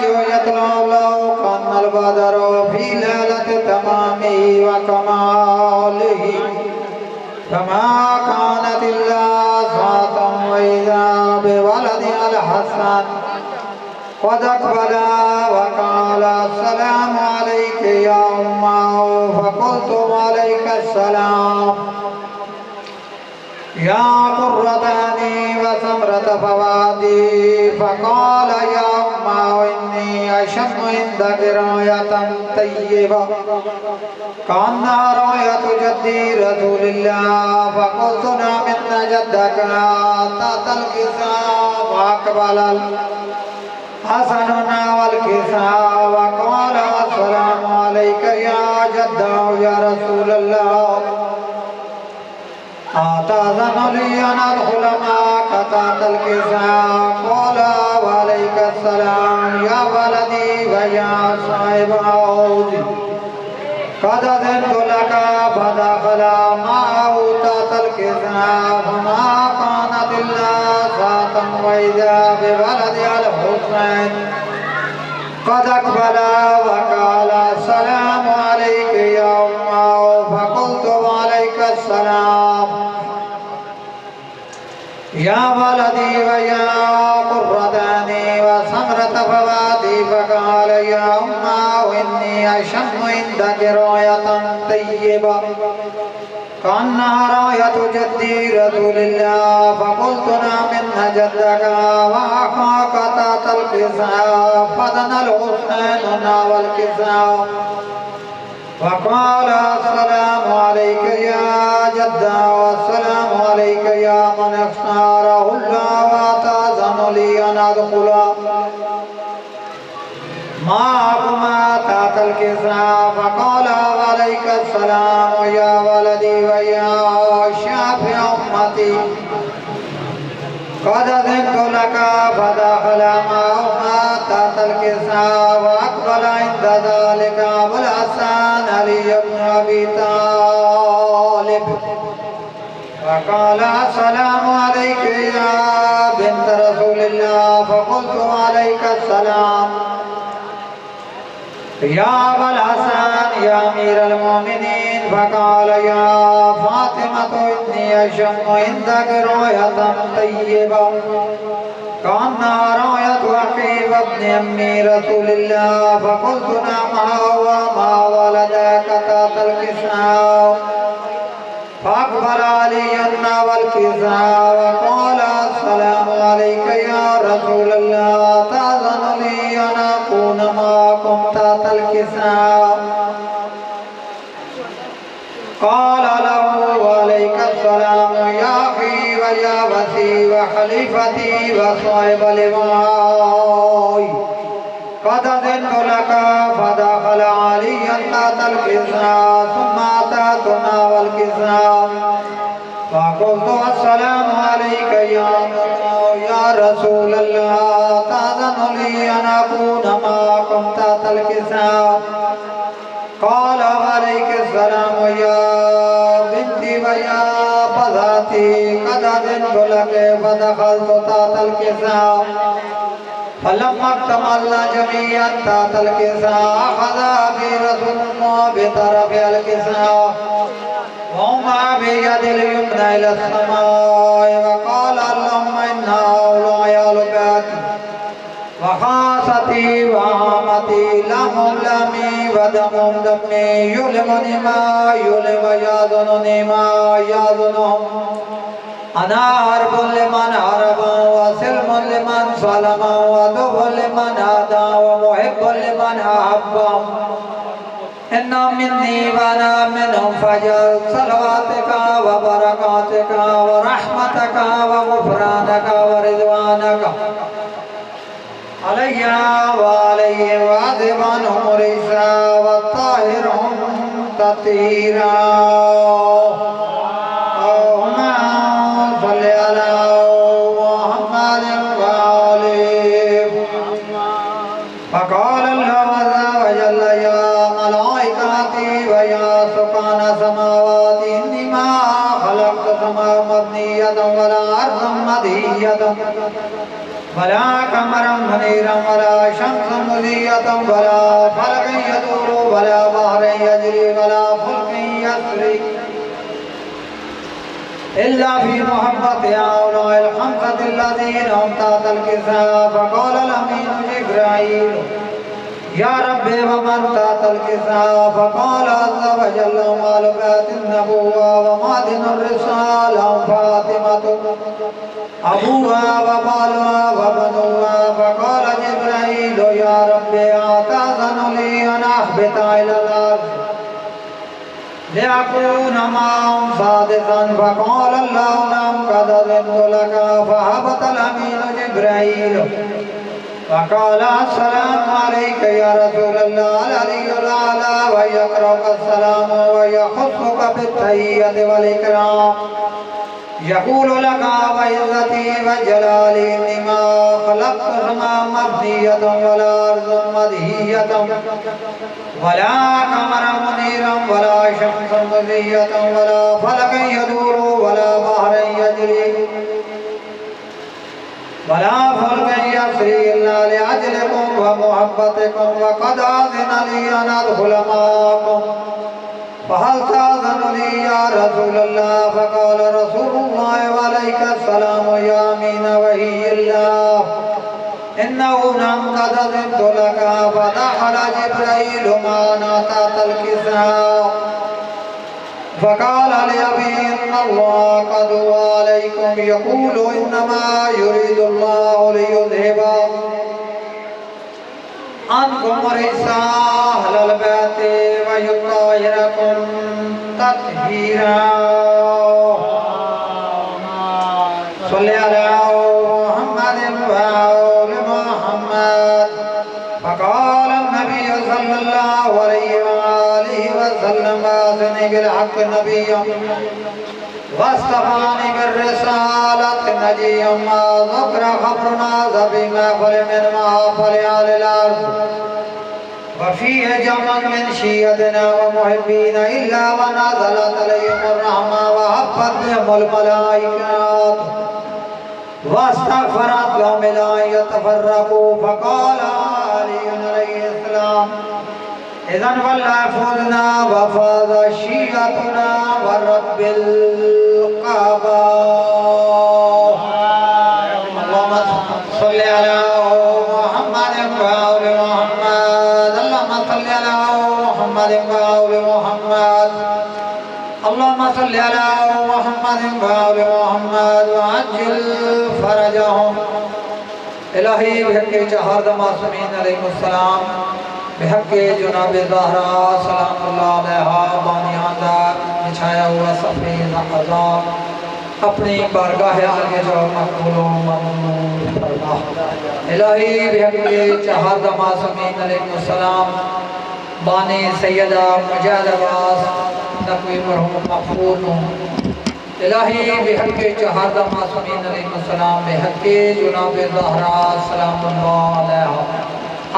يطلع له كأن البدر في ليلة تمامه وكماله فما كانت إلا ساعة وإذا بولد الحسن قد أقبل وقال السلام عليك يا أمه فقلت وعليك السلام يا قرة عيني وثمرة فؤادي فقال يا أمه إني أشم عندك راية طيبة كأنها راية جدي رسول الله فقلت نعم إن جدك تحت الكساء فأقبل حسن والكساء وقال السلام عليك يا جده يا رسول الله أتأذن لي أن أدخل معك تحت الكساء قال وعليك السلام يا ولدي ويا صاحب عودي قد أذنت لك فدخل معه تحت الكساء فما كانت إلا ساعة وإذا بولد الحسين قد أقبل وقال السلام عليك يا أمه فقلت وعليك السلام يا ولدي ويا قرة عيني وثمرة فؤادي فقال يا أمه إني أشم عندك راية طيبة كأنها راية جدي رسول الله فقلت نعم إن جدك وأخاك تحت الكساء فدنا الحسين والكساء وقال السلام عليك يا جدة والسلام عليك يا من اختاره الله وتأذن لي أن أدخل معكما تحت الكساء فقال وعليك السلام يا ولدي ويا شافع أمتي قد أذنت لك فدخل معهما تحت الكساء وأقبل عند ذلك أبو الحسن علي بن أبي طالب فقال السلام عليك يا بنت رسول الله فقلت وعليك السلام يا أبا الحسن يا أمير المؤمنين فقال يا فاطمة إني أشم عندك راية طيبة كأنها راية أخي وابن أمي رسول الله فقلت نعم وما ولدك تحت الكساء فأقبل علي والكساء وقال السلام عليك يا رسول الله تأذن لي أن أكون معكم تحت الكساء قال له وعليك السلام يا أخي ويا وسي وخليفتي وصاحب لواي قد أذنت لك فدخل عليا تحت الكساء ثم أتاتنا والكساء فقلت السلام عليك يا رسول الله تأذن لي أن أكون معكم تحت الكساء قال وعليك السلام يا بنتي ويا بناتي قد أذنت لك فدخلت تحت الكساء فلما اكتملنا جميعا تحت الكساء أخذ أبي رسول الله بطرف الكساء وهما بيد اليمنى إلى السماء وقال اللهم إن هؤلاء أهل بيتي وخاصتي وعامتي لهم لمي ودمهم دمي يلمني ما يلم ويأذنني ما يأذنهم أنا حرب لمن حرب وسلم لمن سلم ودب لمن هدى ومحب لمن أحب إن مني وأنا منهم فجل صلواتك وبركاتك ورحمتك وغفرانك ورضوانك علي وعليهم وعذب عنهم رجسا وطهرهم تطهيرا اللهم صل على محمد وآله فقال الله عز وجل يا ملائكتي ويا سكان سماواتي إني ما خلقت سماء مبنية ولا أرضا مدهية ولا قمرا منيرا ولا شمسا مضيئة ولا فلكا يدور ولا بحر يجري ولا فلك يسري إلا في محبة هؤلاء الخمسة الذين هم تحت الكساء. فقال الأمين جبرائيل يا رب ومن تحت الكساء؟ فقال عز وجل مال بيت النبوة ومعدن الرسالة فاطمة أبوها وبالها وبنوها. فقال جبرائيل يا رب أتأذن لي أن أهبط إلى الأرض لأكون معهم سادسا؟ فقال الله نعم قد أذنت لك. فهبط الأمين جبرائيل فقال السلام عليك يا رسول الله العلي الأعلى ويقرأك السلام ويخصك بالتحية والإكرام يقول لك وعزتي وجلالي إنما خلقت السماء مبنية ولا أرض مدهية ولا قمرا منيرا ولا شمسا مضيئة ولا فلكا يدور ولا بحرا يجري ولا فلكا يسري إلا لأجلكم ومحبتكم. وقد أذن لي أن أدخل معكم فهل تأذن لي يا رسول الله؟ فقال رسول الله وعليك السلام يا أمين وحي الله إنه نعم قد أذنت لك. فدخل جبرائيل معنا تحت الكساء فقال لأبي إن الله قد هو عليكم يقول إنما يريد الله ليذهب عنكم الرجس أهل البيت ويطهركم تطهيرا. صل على محمد وآل محمد. فقال النبي صلى الله عليه وآله وسلم بعثني بالحق نبيا واصطفاني بالرسالة نجيا ما ذكر خبرنا ذبي محفل من محافل أهل الأرض وفيه جمع من شيعتنا ومحبين إلا ونزلت عليهم الرحمة وحفت بهم الملائكات واستغفرت لهم إلى أن يتفرقوا. فقال علي عليه السلام إذن والله فوزنا وفاز شيعتنا ورب الكعبة. اللهم صل على محمد وآل محمد. اللهم صل على محمد وآل محمد. اللهم صل على محمد وآل محمد وعجل فرجهم. الہی بحق چہارد معصومین علیہ السلام بحق جناب زہرا سلام اللہ علیہ بانیان دار بچھایا ہوا سفید عذاب اپنی بارگاہ آگے جو مقبول و ممنون فرما. الہی بحق چہارد معصومین علیہ السلام بانی سیدہ مجاہد عباس نقوی مرحوم مغفور الہی بحق چہارد معصومین علیہ السلام بحق جناب زہرا سلام اللہ علیہ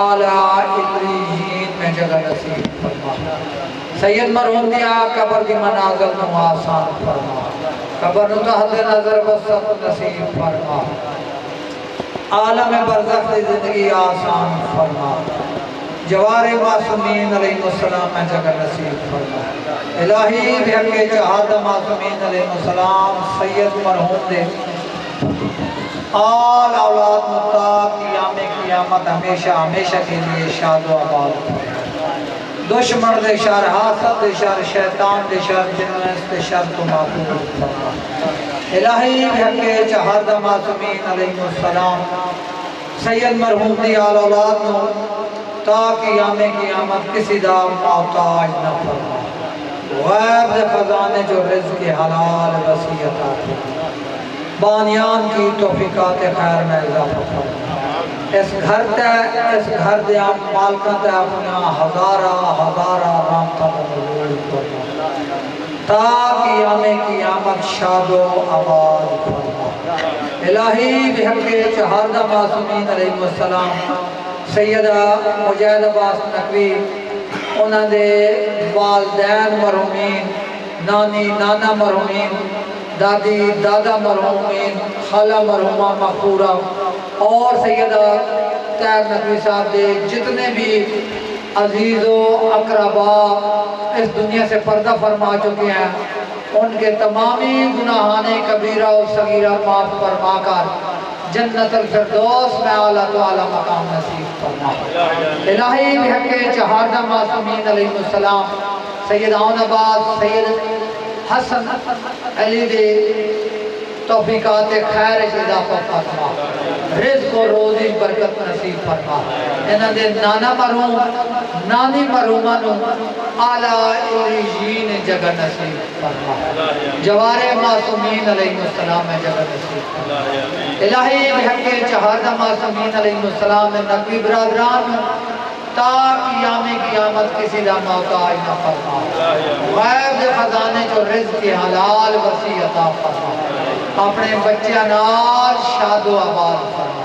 اعلیٰ علیین میں جگہ نصیب فرما. سید مرحوم دیا قبر کی منازل نو آسان فرما. قبر نو تحت نظر وسط نصیب فرما. عالم برزخ دی زندگی آسان فرما. جوار معصومین علیہ السلام میں جگہ نصیب فرما. الہی بحق چہارد معصومین علیہ السلام سید مرحوم دے آل اولاد مطاق قیام قیامت ہمیشہ ہمیشہ کے لیے شاد و آباد. دشمن دے شر حاسد دے شر شیطان دے شر جنس دے شر تو محفوظ فرما. الہی بحق چہارد معصومین علیہ السلام سید مرحوم دی آل اولاد نو تا قیام قیامت کسی دا محتاج نہ فرما. غیب دے خزانے جو رزق حلال وسیعت آتے بانیان کی توفیقات خیر میں اضافہ فرما. اس گھر دے آپ مالکہ تے اپنا ہزارہ رامتہ مقبول فرما. تا قیام قیامت شاد و آباد فرما. الہی بحق چہارد معصومین علیہ السلام سیدہ مجاہد عباس نقوی انہاں دے والدین مرحومین نانی نانا مرحومین دادی دادا مرحومین خالہ مرحومہ مغفورہ اور سیدہ طاہر نقوی صاحب دے جتنے بھی عزیز و اقربا اس دنیا سے پردہ فرما چکے ہیں ان کے تمامی گناہان کبیرہ و صغیرہ معاف فرما کر جنت الفردوس میں اعلیٰ تو اعلیٰ مقام نصیب فرما۔ الہی بحق چہاردہ معصومین علیہ السلام سید عون آباد سید حسن علی دے توفیقات خیر اضافہ فرما، رزق و روزی برکت نصیب فرما، انہاں دے نانا مرحوم نانی مرحومانو اعلیٰ علیین جگہ نصیب فرما، جوار معصومین علیہ السلام میں جگہ نصیب فرما۔ الہی بحق چہاردہ معصومین علیہ السلام میں نقوی برادران تا قیام قیامت کسی دا محتاج نہ فرما، غیب دے خزانے جو رزق حلال وسیع عطا فرما، اپنے بچیاں نال شاد و آباد فرما۔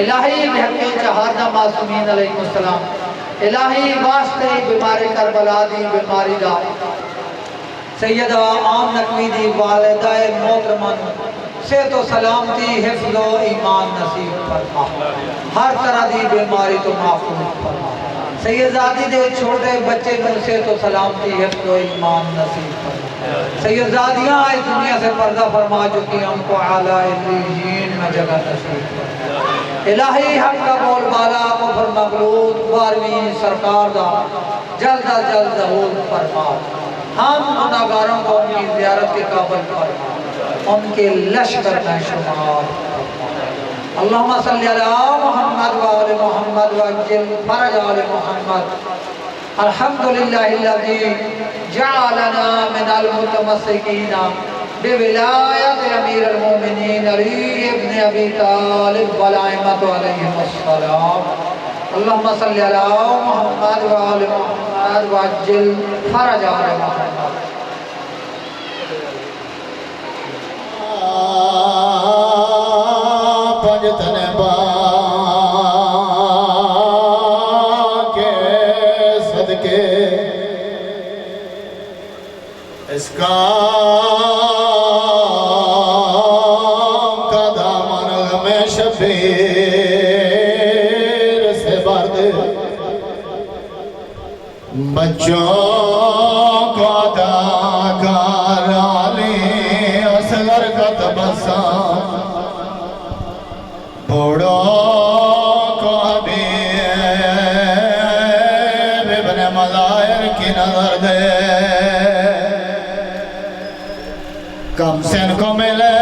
الہی بحق چہاردہ معصومین علیہ السلام الہی واسطے بیماری کربلا دی بیماری دا سیدہ عام نقوی دی والدہ محترمہ صحت و سلامتی حفظ و ایمان نصیب فرما، ہر طرح دی بیماری تو محفوظ فرما، سیدزادی دے چھوٹے بچے کو صحت و سلامتی حفظ و ایمان نصیب فرما، سیدزادیاں اس دنیا سے پردہ فرما چکی ہیں ان کو اعلیٰ علیین میں جگہ نصیب فرما۔ الہی حق کا بول بالا کفر مغلوط 12ویں سرکار دا جلد از جلد ظہور فرما، ہم گناہگاروں کو ان کی زیارت کے قابل فرما، ان کے لشکر میں شمار فرما۔ اللہم صلی علی محمد و آل محمد وعجل فرج آل محمد۔ الحمدللہ الذی جعلنا من المتمسکین بولایت امیر المومنین علی ابن ابی طالب والائمۃ علیہم السلام۔ اللہم صلی علی محمد و آل محمد وعجل فرج آل محمد۔ پنجتن با کے صدقے اس کام کا دامن میں شبیر سے بھر دے، بچوں کو عطا کر علی اصغر کا تبسم، بوڑھوں کو حبیب ابن مظاہر کی نظر دے، کم سن کو ملے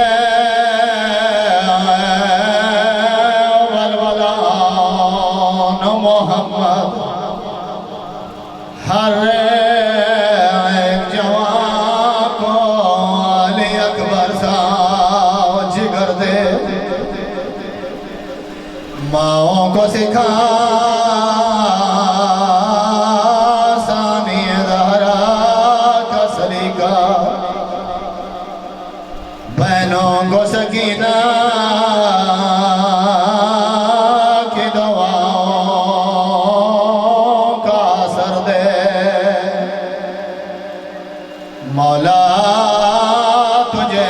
ولولان محمد، ہر ایک جوان کو علی اکبر سا جگر دے، ماؤں کو سکھا ثانی زہرا کا سلیقہ، بہنوں کو سکینہ کی دعاؤں کا اثر دے، مولا تجھے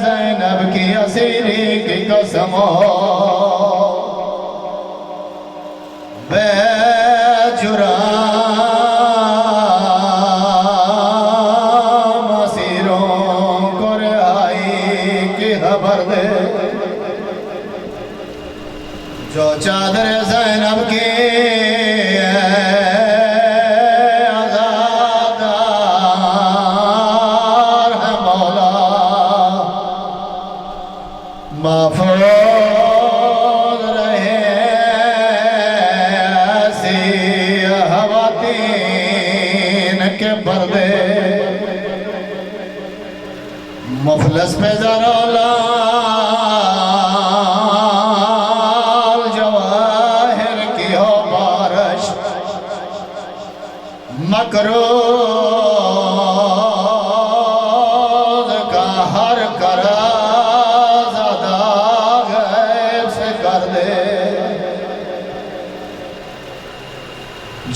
زینب کی اسیری کی قسم ہو، بے جرام اسیروں کو رہائی کی خبر دے، جو چادر زینب کی عزادار ہے مولا، محفوظ رہے ایسی خواتین کے پردے، مفلس پہ زرولال جواہر کی ہو بارش، مکروز کا ہر قراض ادا غیب سے کر دے،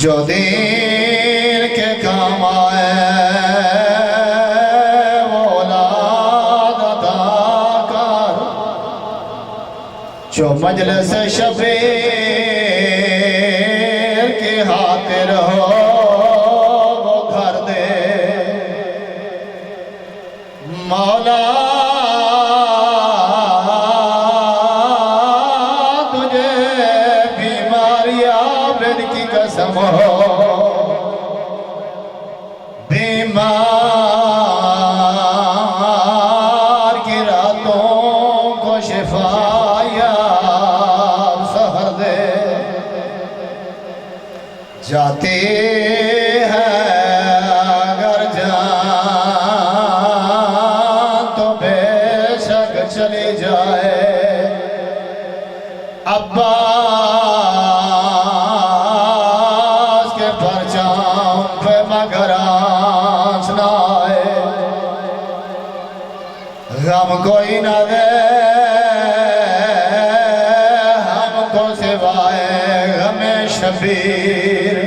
جو دین کے کام آئے وہ اولاد جو مجلس شبیر کے حاضر ہو وہ گھر دے مولا تجھے بیماری عابد کی قسم ہو بیمار کی راتوں کو شفا یا سحر دے جاتی ہے اگر جان تو بے شک چلی جائے عباس کے پرچام پہ مگر آنچ نہ آئے غم کوئی نہ دے ہم کو سوائے غم شبیر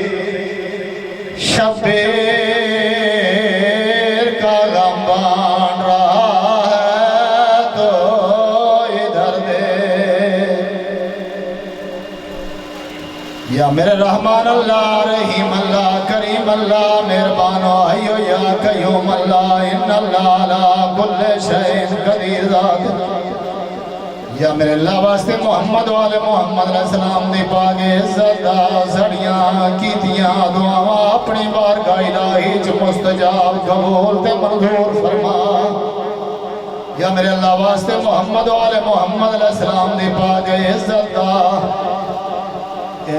شبیر کا غم بان رہا ہے تو ادھر دے یا میرے رحمان اللہ رحیم اللہ کریم اللہ مہربان حیو یا قیوم اللہ ان اللہ علی کل شیء قدیر ذات یا میرے اللہ واسطے محمد والے محمد علیہ السلام دی پاک عزت دا سڑیاں کیتیاں دعاواں اپنی بارگاہ الہی چ مستجاب قبول تے منظور فرما یا میرے اللہ واسطے محمد والے محمد علیہ السلام دی پاک عزت دا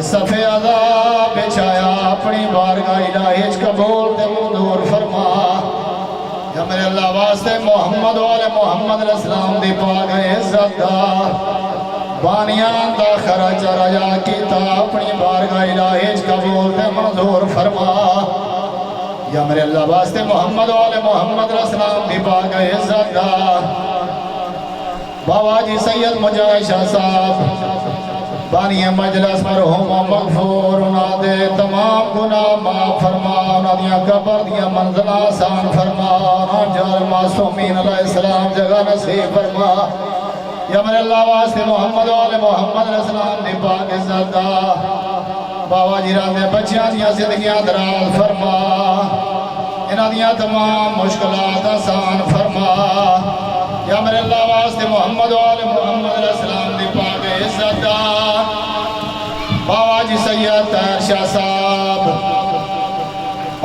صفِ عذاب بچایا اپنی بارگاہ الہی چ قبول تے منظور فرما یا میرے اللہ واسطے محمد والے محمد علیہ السلام دی پاک عزت دا بانیان دا خرچ رجا کیتا اپنی بارگاہ الہی چ قبول تے منظور فرما یا میرے اللہ واسطے محمد والے محمد علیہ السلام دی پاک عزت دا بابا جی سید مجاہد شاہ صاحب بانی مجلس مرحوم و مغفور انہاں دے تمام گناہ معاف فرما انہاں دیاں قبر دیاں منزل آسان فرما انہاں جار معصومین علیہ السلام جگہ نصیب فرما یا میرے اللہ واسطے محمد والے محمد علیہ السلام دی پاک عزت دا بابا جی راندے بچیاں دیاں زندگیاں دراز فرما انہاں دیاں تمام مشکلات آسان فرما یا میرے اللہ واسطے محمد والے محمد علیہ السلام دی پاک عزت دا بابا جی سید طاہر شاہ صاحب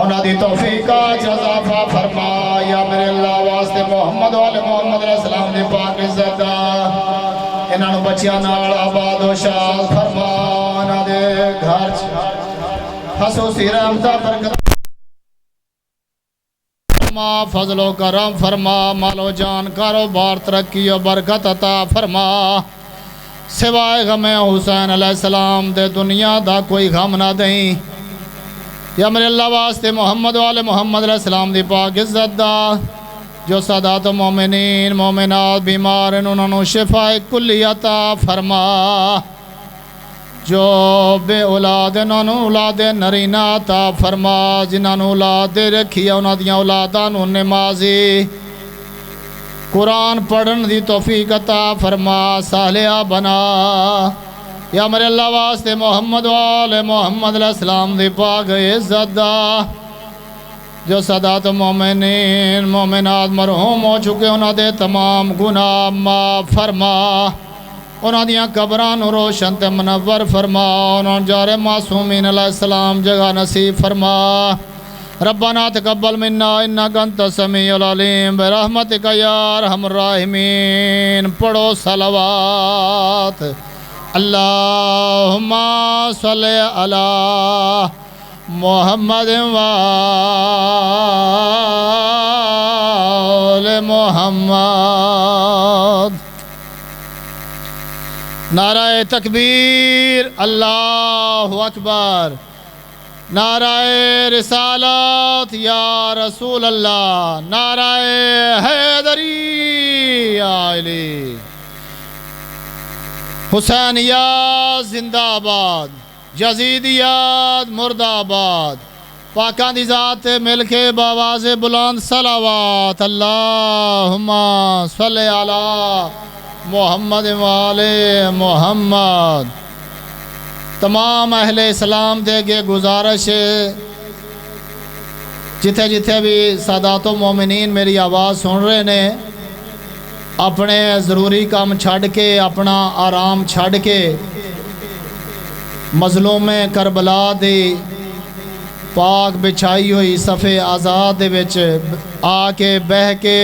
انہاں دی توفیقات اضافہ فرما یا میرے اللہ واسطے محمد والے محمد علیہ السلام دی پاک عزت دا انہاں نو بچیاں نال آباد و شاد فرما انہاں دے گھر خصوصی رحمتہ برکت فرما فضل و کرم فرما مال و جان کاروبار ترقی و برکت عطا فرما سوائے غم حسین علیہ السلام دے دنیا دا کوئی غم نہ دیں یا میرے اللہ واسطے محمد والے محمد علیہ السلام دی پاک عزت دا جو سادات مومنین مومنات بیمار انہوں نے شفاء کلی عطا فرما جو بے اولاد انہوں نے اولاد نرینہ عطا فرما جنہوں نے اولاد رکھی انہوں نے اولادانوں نمازی قرآن پڑھن دی توفیق عطا فرما صالحہ بنا یا میرے اللہ واسطے محمد والے محمد علیہ السلام دی پاک عزت دا جو سادات مومنین مومنات مرحوم ہو چکے انہاں دے تمام گناہ معاف فرما انہاں دیاں قبراں روشن تے منور فرما انہاں جار معصومین علیہ السلام جگہ نصیب فرما ربنا تقبل منا انک انت السمیع العلیم برحمتک یا ارحم الراحمین پڑھو صلوات اللہم صلی علی محمد وآل محمد نعرہ تکبیر اللہ اکبر نعرہ رسالت یا رسول اللہ نعرہ حیدری یا علی حسینیات زندہ آباد یزیدیات مرد آباد پاکان دی ذات مل کے باواز بلند صلوات اللہم صلی علی محمد والے محمد۔ تمام اہل اسلام دے گے گزارش ہے، جتھے جتھے بھی سادات و مومنین میری آواز سن رہے نے، اپنے ضروری کام چھڑ کے، اپنا آرام چھڑ کے، مظلوم کربلا دی پاک بچھائی ہوئی صفے آزاد دے وچ آ کے بہ کے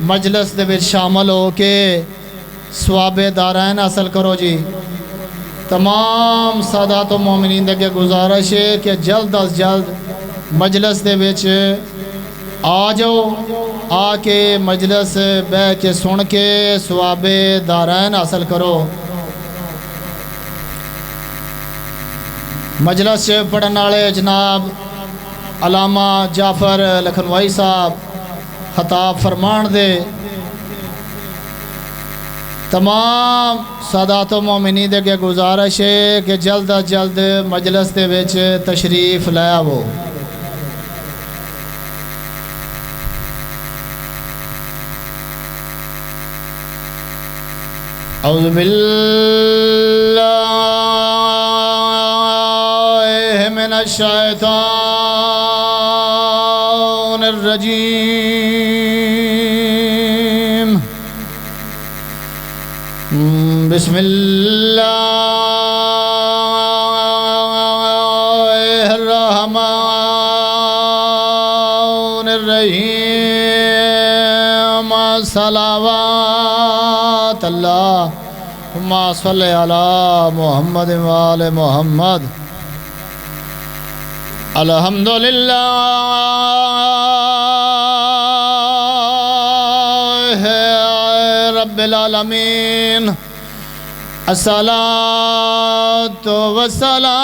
مجلس دے وچ شامل ہو کے ثواب دارین حاصل کرو جی۔ تمام سادات و مومنین دے گزارش ہے کہ جلد از جلد مجلس دے وچ آ جاؤ، آ کے مجلس بہ کے سن کے ثواب دارین حاصل کرو۔ مجلس پڑھن والے جناب علامہ جعفر لکھنوائی صاحب خطاب فرمان دے، تمام سادات و مومنین دے کے گزارش ہے کہ جلد از جلد مجلس دے وچ تشریف لے آو۔ اعوذ باللہ من الشیطان الرجیم، بسم اللہ الرحمن الرحیم، صلوات اللہم صلی علی محمد وآل محمد۔ الحمدللہ رب العالمین، الصلاۃ والسلام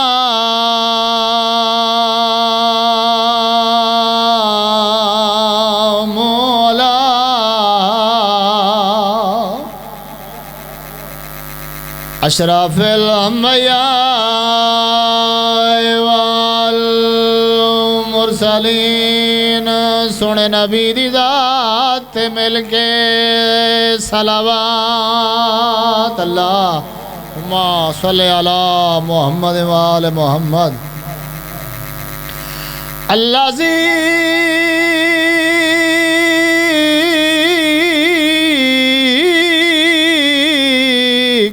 علی اشرف الانبیاء والمرسلین۔ سونے نبی دی ذات مل کے صلوات اللہم صلی علی محمد وآل محمد۔ الذی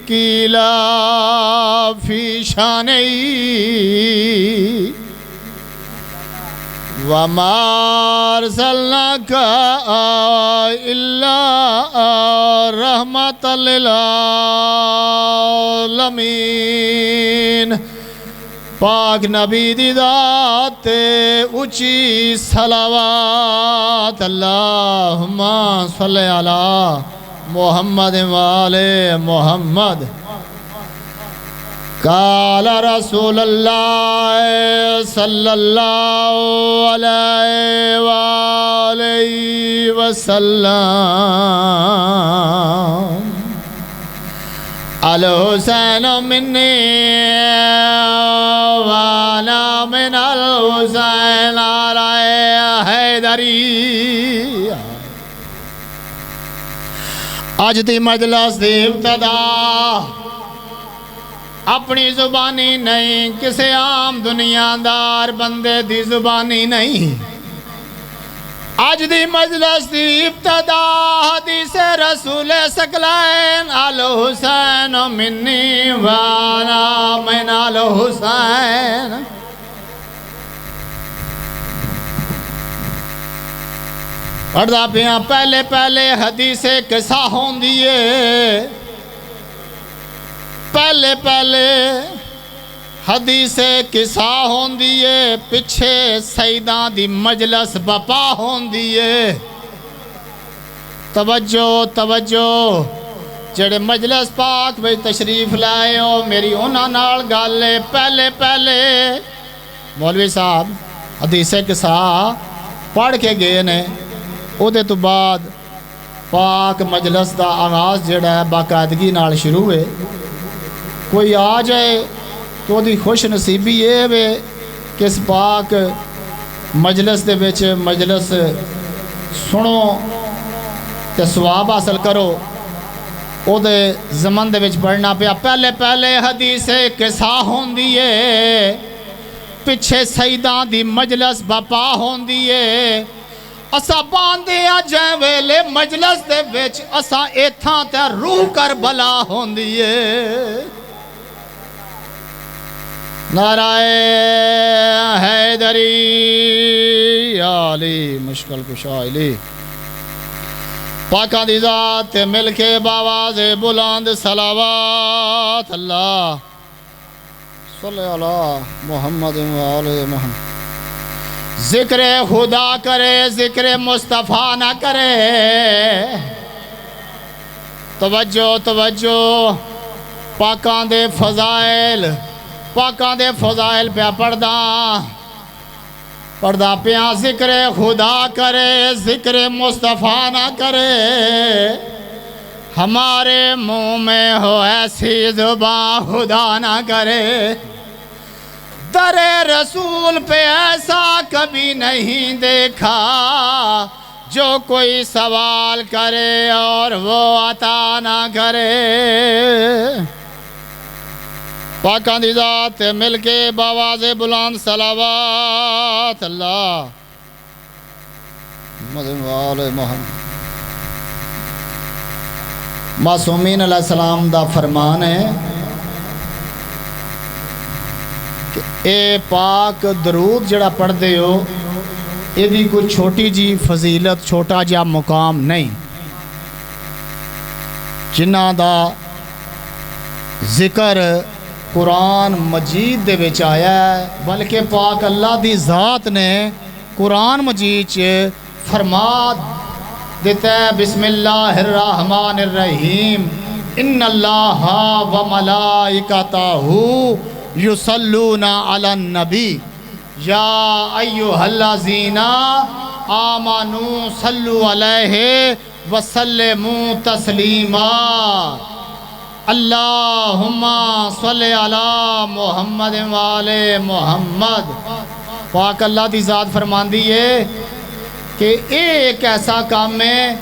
قیل فی شانہ وما ارسلناک الا رحمۃ للعالمین۔ پاک نبی دی ذات اونچی صلوات اللہم صلی علی محمد وآل محمد۔ قال رسول اللہ صلی اللہ علیہ وآلہ وسلم، الحسین منی وانا من الحسین علی حیدری۔ آج دی مجلس دی ابتدا اپنی زبانی نہیں، کسی عام دنیا دار بندے دی زبانی نہیں، آج دی مجلس دی ابتدا حدیث رسول ثقلین، الحسین منی وانا من الحسین۔ پڑھدا پیاں پہلے پہلے حدیث قصہ ہوندی ہے، پہلے پہلے حدیث قصہ ہوندی ہے، پچھے سیداں دی مجلس بپا ہوندی ہے۔ توجہ توجہ، جڑے مجلس پاک میں تشریف لائے ہو، میری انہاں نال گل ہے، پہلے پہلے مولوی صاحب حدیث قصہ پڑھ کے گئے نے، او دے تو بعد پاک مجلس دا آغاز جڑا ہے باقاعدگی نال شروع ہے۔ کوئی آ جائے تو دی خوش نصیبی یہ ہے کہ اس پاک مجلس دے وچ مجلس سنو تے ثواب حاصل کرو۔ او دے زمان دے وچ پڑھنا پیا پہلے پہلے حدیث قصہ ہوندی ہے پچھے سیداں دی مجلس بپا ہوندی ہے اسا باندے جائیں ویلے مجلس دے وچ اسا ایتھاں تے روح کربلا ہوندی ہے نعرہ حیدری علی مشکل کشا علی پاکاں دی ذات تے مل کے باواز بلند صلوات اللہ صلی اللہ محمد و آل محمد ذکر خدا کرے ذکر مصطفیٰ نہ کرے توجہ توجہ پاکاں دے فضائل پہ پڑھدا پیا ذکر خدا کرے ذکر مصطفیٰ نہ کرے ہمارے منہ میں ہو ایسی زبان خدا نہ کرے در رسول پہ ایسا کبھی نہیں دیکھا جو کوئی سوال کرے اور وہ عطا نہ کرے پاکاں دی ذات مل کے باواز بلند صلوات اللہ محمد محمد معصومین علیہ السلام دا فرمان ہے کہ اے پاک درود جڑا پڑھ دے ہو یہ دی کوئی چھوٹی جی فضیلت چھوٹا جا مقام نہیں جنہ دا ذکر قرآن مجید دے وچ آیا ہے بلکہ پاک اللہ دی ذات نے قرآن مجید فرما دیتا ہے بسم اللہ الرحمن الرحیم ان اللہ و ملائکتہ یصلون علی النبی یا ایہا الذین آمنوا صلوا علیہ وسلموا تسلیما اللہم صلی علی محمد والے محمد پاک اللہ دی ذات فرماندی ہے کہ ایک ایسا کام ہے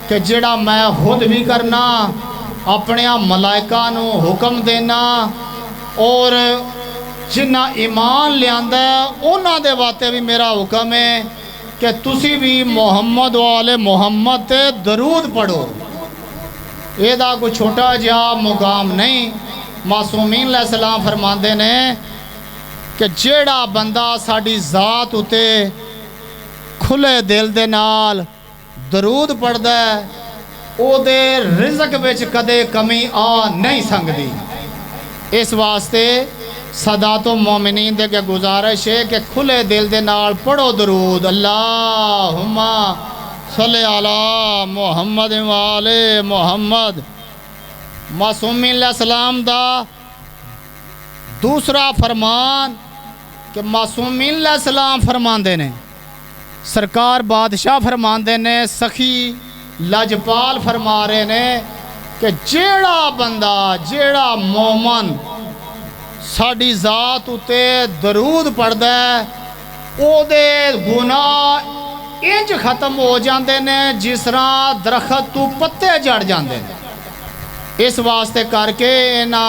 کہ جڑا میں خود بھی کرنا اپنے ملائکہ نو حکم دینا اور جنہ ایمان لیاندہ ہے انہاں دے واتے بھی میرا حکم ہے کہ تسی بھی محمد والے محمد تے درود پڑھو یہ دا کوئی چھوٹا جا مقام نہیں معصومین علیہ السلام فرماندے نے کہ جیڑا بندہ ساڑی ذات ہوتے کھلے دل دے نال درود پڑھ دے او دے رزق بچ کدے کمی آ نہیں سنگ دی اس واسطے صدات و مومنین دے کے گزارش ہے کہ کھلے دل دے نال پڑھو درود اللہم صلی علی محمد والے محمد معصومین علیہ السلام دا دوسرا فرمان کہ معصومین علیہ السلام فرمان دینے سرکار بادشاہ فرمان دینے سخی لاجپال فرما رہے نے کہ جیڑا بندہ جیڑا مومن ساڑی ذات اتے درود پڑھ دے او دے گناہ انج ختم ہو جاندے نے جس طرح درخت تو پتے جڑ جاندے نے اس واسطے کر کے اینا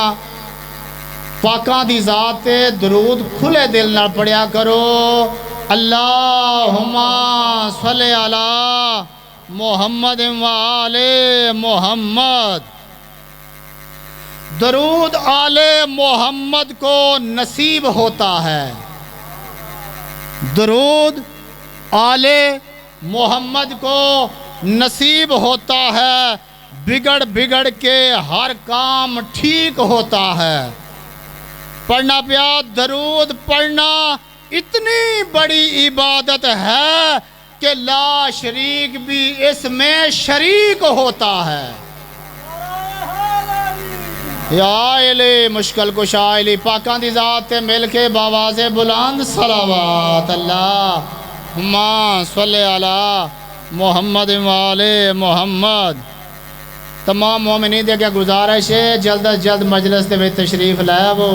پاکاں دی ذات تے درود کھلے دل نہ پڑھیا کرو اللہم صلی علی محمد والے محمد درود آل محمد کو نصیب ہوتا ہے درود آل محمد کو نصیب ہوتا ہے بگڑ بگڑ کے ہر کام ٹھیک ہوتا ہے پڑھنا پیا درود پڑھنا اتنی بڑی عبادت ہے کہ لا شریک بھی اس میں شریک ہوتا ہے یا علی مشکل کشا علی پاکاں دی ذات تے مل کے باواز بلند صلوات اللہم صلی علی محمد والے محمد تمام مومنین دے کیا گزارش ہے جلد از جلد مجلس دے میں تشریف لائے وہ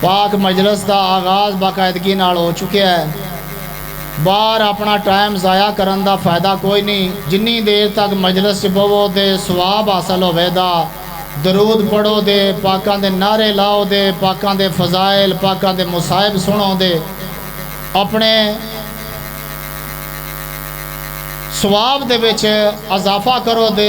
پاک مجلس دا آغاز باقاعدگی نال ہو چکے ہے ਬਾਹਰ ਆਪਣਾ ਟਾਈਮ ਜ਼ਾਇਆ ਕਰਨ ਦਾ ਫਾਇਦਾ ਕੋਈ ਨਹੀਂ। ਜਿੰਨੀ ਦੇਰ ਤੱਕ ਮਜਲਿਸ 'ਚ ਬਵੋ ਤੇ ਸਵਾਬ ਹਾਸਲ ਹੋਵੇਗਾ। ਦਰੂਦ ਪੜੋ ਦੇ, ਪਾਕਾਂ ਦੇ ਨਾਰੇ ਲਾਓ ਦੇ, ਪਾਕਾਂ ਦੇ ਫਜ਼ਾਇਲ, ਪਾਕਾਂ ਦੇ ਮੁਸਾਇਬ ਸੁਣੋ ਦੇ, ਆਪਣੇ ਸਵਾਬ ਦੇ ਵਿੱਚ ਇਜ਼ਾਫਾ ਕਰੋ ਦੇ।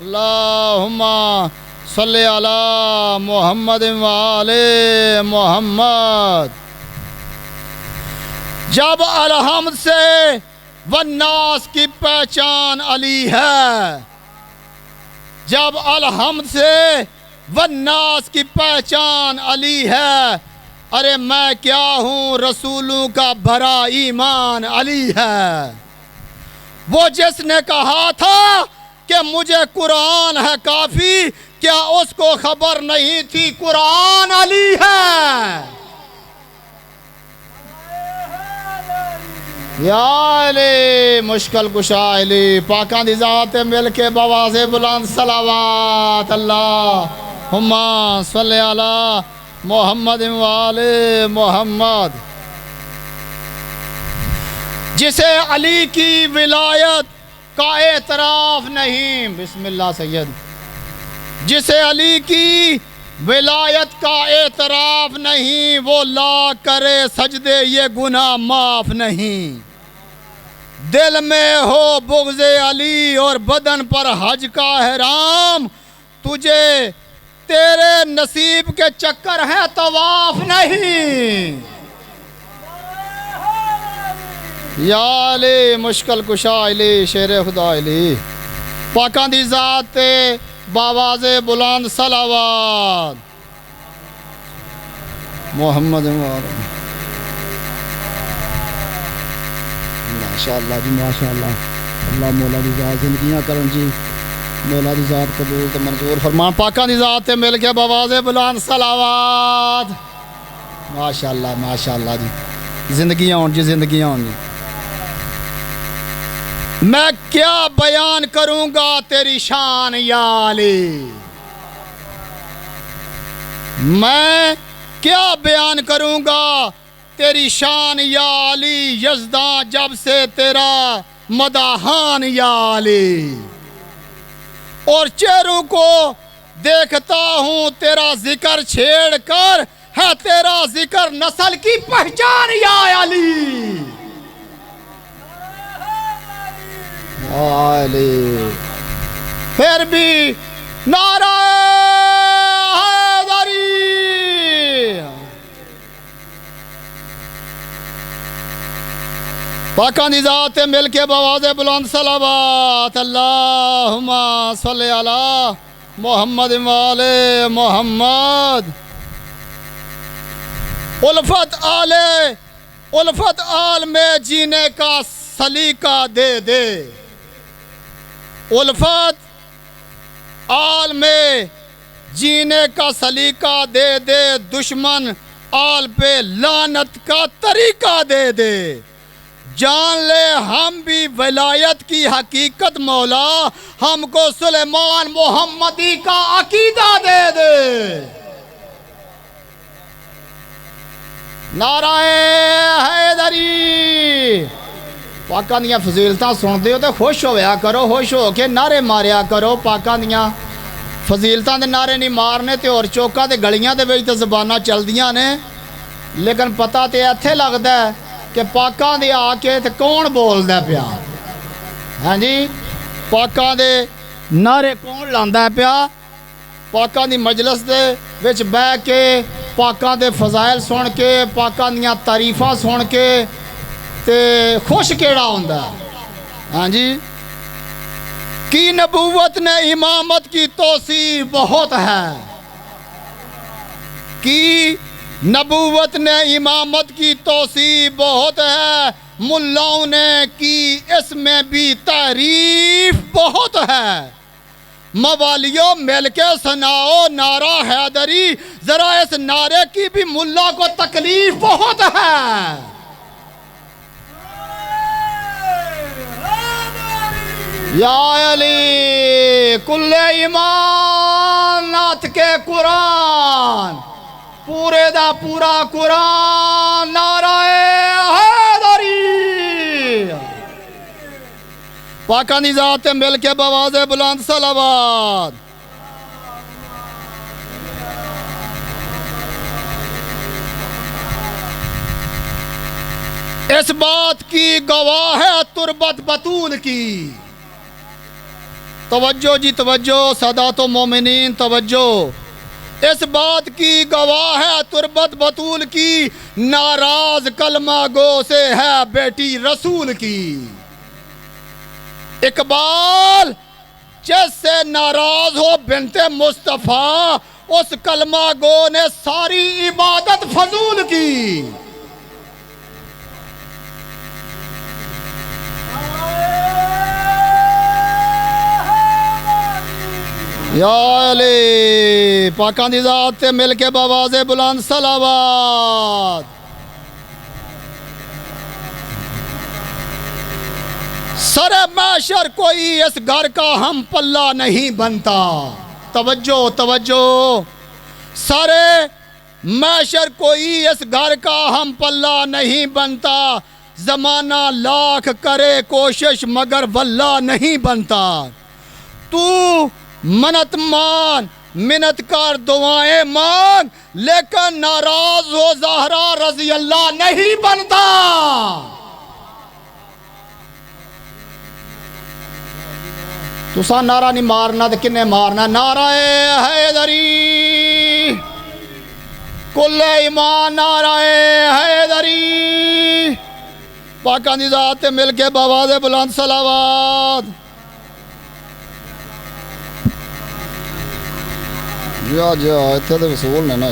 اللہم صلی علی محمد و آل محمد۔ جب الحمد سے والناس کی پہچان علی ہے، جب الحمد سے والناس کی پہچان علی ہے، ارے میں کیا ہوں رسولوں کا بھرا ایمان علی ہے۔ وہ جس نے کہا تھا کہ مجھے قرآن ہے کافی، کیا اس کو خبر نہیں تھی قرآن علی ہے؟ یا علی مشکل کشا علی، پاکاں دی ذات مل کے بواز بلند صلوات اللہم صلی علی محمد و آل محمد۔ جسے علی کی ولایت کا اعتراف نہیں، بسم اللہ سید، جسے علی کی ولایت کا اعتراف نہیں، وہ لا کرے سجدے یہ گناہ معاف نہیں۔ دل میں ہو بغض علی اور بدن پر حج کا احرام، تجھے تیرے نصیب کے چکر ہے طواف نہیں۔ یا علی مشکل کشا علی شیر خدا علی، پاکاں دی ذات باواز بلند صلوات محمد ماشاءاللہ جی ماشاءاللہ۔ اللہ مولا دی ذات زندگیاں کرن جی، مولا دی ذات قبول تے منظور فرمان۔ پاکاں دی ذات تے مل کے باواز بلند صلوات ماشاءاللہ ماشاءاللہ جی، زندگیاں ہون جی زندگیاں ہون جی۔ میں کیا بیان کروں گا تیری شان یا علی، میں کیا بیان کروں گا تیری شان یا علی، یزداں جب سے تیرا مداحان یا علی، اور چہروں کو دیکھتا ہوں تیرا ذکر چھیڑ کر، ہے تیرا ذکر نسل کی پہچان یا علی۔ علی پھر بھی نعرہ حیدری، پاکاں دی ذات مل کے بواز بلند صلوات اللہم صلی علی محمد و آل محمد۔ الفت آل میں جینے کا سلیقہ دے دے، الفت آل میں جینے کا سلیقہ دے دے، دشمن آل پہ لعنت کا طریقہ دے دے، جان لے ہم بھی ولایت کی حقیقت مولا، ہم کو سلیمان محمدی کا عقیدہ دے دے۔ نعرہ حیدری، پاکاں دیاں فضیلتاں سن دیو تے خوش ہویا کرو، خوش ہو کے نعرے ماریا کرو۔ پاکاں دیاں فضیلتاں دے نعرے نہیں مارنے تے اور چوکاں تے گلیاں دے وچ تے زباناں چلدیاں نے، لیکن پتہ تے ایتھے لگدا ہے کہ پاکاں دے آ کے تے کون بولدا پیا، ہاں جی پاکاں دے نعرے کون لاندا پیا۔ پاکاں دی مجلس دے وچ بیٹھ کے پاکاں دے فضائل سن کے، پاکاں دیاں تعریفاں سن کے تے خوش کیڑا ہوندا، ہاں جی۔ کی نبوت نے امامت کی توصیف بہت ہے، کی نبوت نے امامت کی توصیف بہت ہے، ملاؤں نے کی اس میں بھی تعریف بہت ہے، موالیوں مل کے سناؤ نعرہ حیدری، ذرا اس نعرے کی بھی ملا کو تکلیف بہت ہے۔ یا علی کل ایمان نات کے قرآن، پورے دا پورا قرآن نعرہ حیدری، پاکاں دی ذات مل کے بواز بلند صلوات۔ اس بات کی گواہ ہے تربت بطول کی، توجہ جی توجہ، سادات و مومنین توجہ، اس بات کی گواہ ہے تربت بطول کی، ناراض کلمہ گو سے ہے بیٹی رسول کی۔ اقبال جس سے ناراض ہو بنت مصطفیٰ، اس کلمہ گو نے ساری عبادت فضول کی۔ یا علی پاکاں دی ذات تے مل کے بآواز بلند صلوات۔ سر معاشر کوئی اس گھر کا ہم پلہ نہیں بنتا، توجہ توجہ، سر معاشر کوئی اس گھر کا ہم پلہ نہیں بنتا، زمانہ لاکھ کرے کوشش مگر واللہ نہیں بنتا۔ تو منت مان منت کر دعائیں مانگ، لیکن ناراض ہو زہرا رضی اللہ نہیں بنتا۔ تسا نعرہ نہیں مارنا تو کنے مارنا؟ نعرہ حیدری، کل ایمان نعرہ حیدری، پاکاں دی ذات تے مل کے بآواز بلند صلوات۔ جا جا اتنے تو وصول نے نا،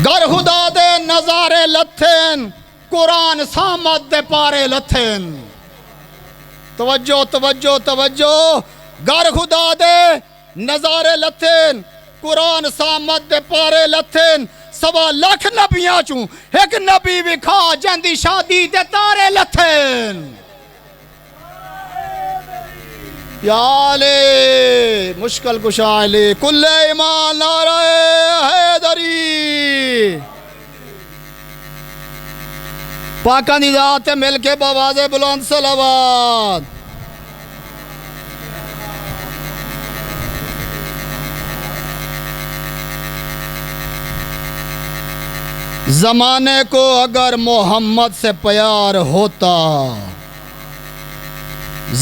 گر خدا دے نظارے لتھن، قرآن سامت دے پارے لتھن۔ توجہ توجہ توجہ، گر خدا دے نظارے لتھن، قرآن سامت دے پارے لتھن، 1.25 لاکھ نبیاں چوں ایک نبی وکھا جندی شادی دے تارے لتھن۔ یا علی مشکل کشا علی، کل ایمان نعرہ حیدری، پاکاں دی ذات مل کے بآواز بلند صلوات۔ زمانے کو اگر محمد سے پیار ہوتا،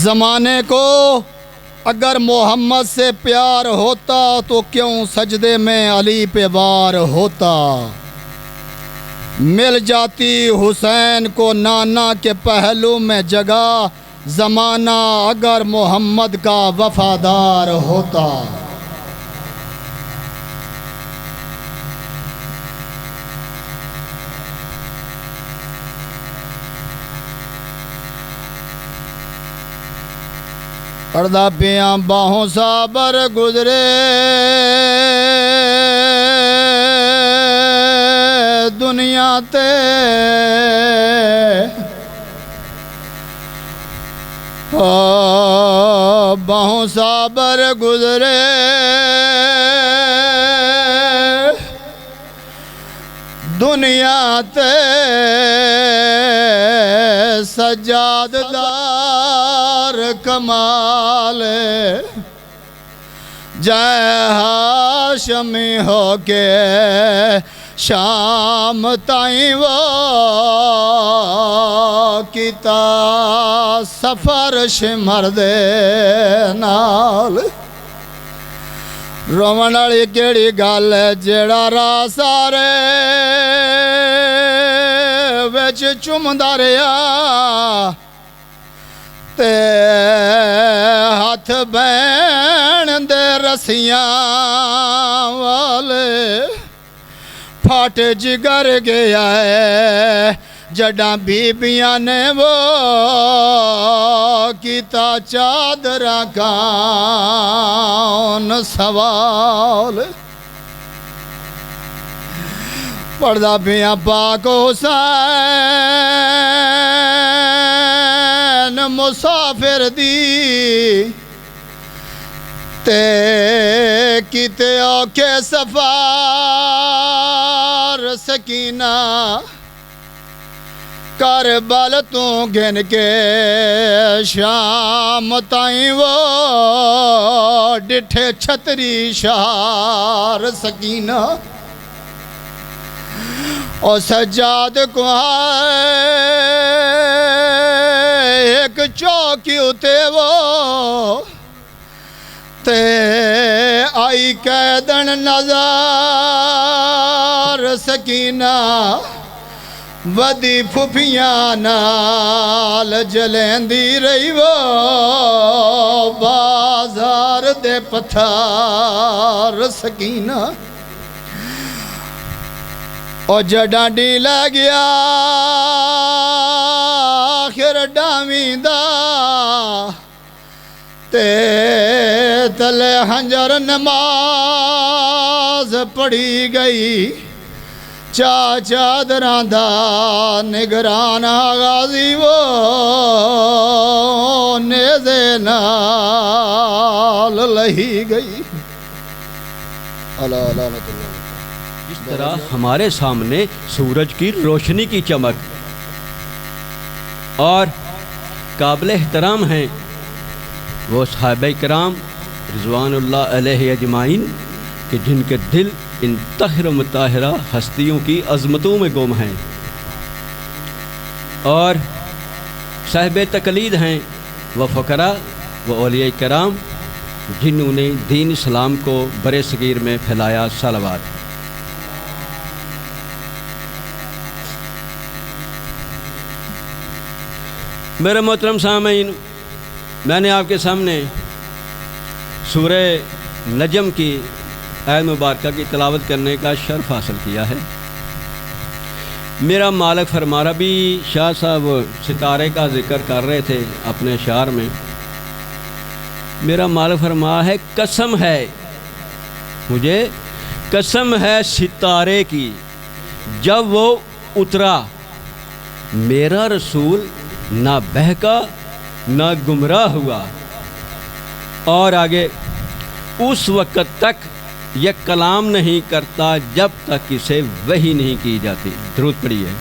زمانے کو اگر محمد سے پیار ہوتا تو کیوں سجدے میں علی پہ وار ہوتا، مل جاتی حسین کو نانا کے پہلو میں جگہ، زمانہ اگر محمد کا وفادار ہوتا۔ پردہ پیاں باہوں صابر گزرے، دنیا تے باہوں صابر گزرے، دنیا تے سجاد دار کمال، جائے ہاشمی ہو کے شام تائیں وہ کیتا سفر شمر دے نال۔ رومن والی کیڑی گل ہے جیڑا راہ سارے وچ چمدا رہیا، تے ہاتھ بین دے رسیاں والے پھٹ جگر گیا ہے، جڈاں بیبیاں نے وہ کیتا چادراں کان سوال۔ پڑھدا پیاں پاک حسین مسافر دی، تے کیتے اوکھے سفار سکینہ، کربل تو گھن کے شام تائیں وہ ڈٹھے چھتری شہار سکینہ۔ اور سجاد کو ایک چوکی اتے وہ تے آئی قیدن نظر سکینہ ودی پھپیاں نال جلیندی رہی وہ بازار دے پتھر سکینہ او جڈانڈی لگیا آخر ڈامی دا تے تلے ہنجر نماز پڑھی گئی چاچا دراندہ نگران غازی وہ نیزے نال لہی گئی اللہ لعنت اللہ۔ اس طرح ہمارے سامنے سورج کی روشنی کی چمک اور قابل احترام ہیں وہ صحابہ کرام رضوان اللہ علیہ اجمعین کہ جن کے دل ان طاہر و مطہرہ ہستیوں کی عظمتوں میں گم ہیں، اور صاحب تقلید ہیں وہ فقراء و اولیاء کرام جنہوں نے دین اسلام کو برِ صغیر میں پھیلایا۔ صلوات۔ میرے محترم سامعین، میں نے آپ کے سامنے سورہ نجم کی آیت مبارکہ کی تلاوت کرنے کا شرف حاصل کیا ہے۔ میرا مالک فرما رہا بھی شاہ صاحب ستارے کا ذکر کر رہے تھے اپنے اشعار میں، میرا مالک فرما ہے قسم ہے مجھے، قسم ہے ستارے کی جب وہ اترا میرا رسول نہ بہکا نہ گمراہ ہوا، اور آگے اس وقت تک یہ کلام نہیں کرتا جب تک اسے وحی نہیں کی جاتی۔ درود پڑھیے۔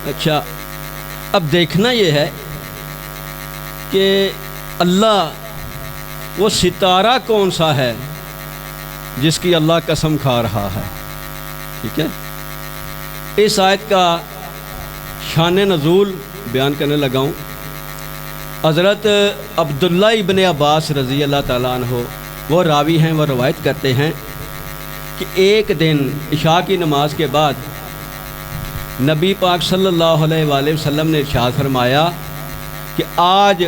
اچھا، اب دیکھنا یہ ہے کہ اللہ وہ ستارہ کون سا ہے جس کی اللہ قسم کھا رہا ہے، ٹھیک ہے؟ اس آیت کا شان نزول بیان کرنے لگا ہوں۔ حضرت عبداللہ ابن عباس رضی اللہ تعالیٰ عنہ وہ راوی ہیں، وہ روایت کرتے ہیں کہ ایک دن عشاء کی نماز کے بعد نبی پاک صلی اللہ علیہ وآلہ وسلم نے ارشاد فرمایا کہ آج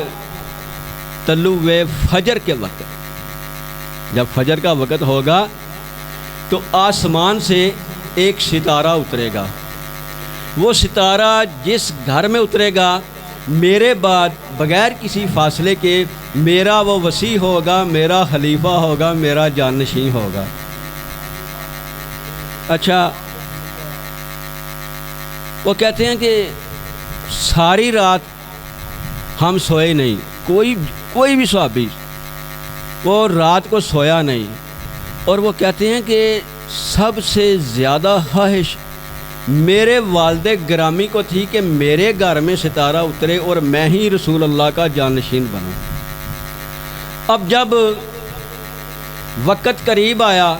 طلوع فجر کے وقت، جب فجر کا وقت ہوگا تو آسمان سے ایک ستارہ اترے گا، وہ ستارہ جس گھر میں اترے گا میرے بعد بغیر کسی فاصلے کے میرا وہ وصی ہوگا، میرا خلیفہ ہوگا، میرا جانشین ہوگا۔ اچھا، وہ کہتے ہیں کہ ساری رات ہم سوئے نہیں، کوئی بھی صحابی وہ رات کو سویا نہیں، اور وہ کہتے ہیں کہ سب سے زیادہ خواہش میرے والد گرامی کو تھی کہ میرے گھر میں ستارہ اترے اور میں ہی رسول اللہ کا جانشین بنوں۔ اب جب وقت قریب آیا،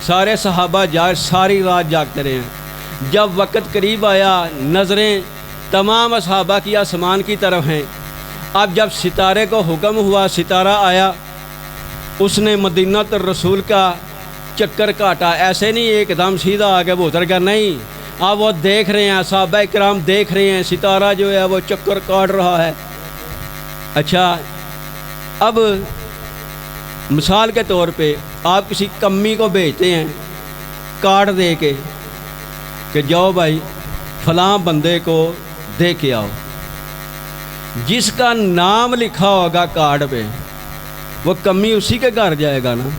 سارے صحابہ ساری رات جاگتے رہے ہیں، جب وقت قریب آیا نظریں تمام صحابہ کی آسمان کی طرف ہیں۔ اب جب ستارے کو حکم ہوا، ستارہ آیا، اس نے مدینہ الرسول کا چکر کاٹا، ایسے نہیں ایک دم سیدھا آگے وہ اتر گیا، نہیں، اب وہ دیکھ رہے ہیں، صحابہ کرام دیکھ رہے ہیں ستارہ جو ہے وہ چکر کاٹ رہا ہے۔ اچھا، اب مثال کے طور پہ آپ کسی کمی کو بھیجتے ہیں کارڈ دے کے کہ جاؤ بھائی فلاں بندے کو دے کے آؤ، جس کا نام لکھا ہوگا کارڈ پہ وہ کمی اسی کے گھر جائے گا نا،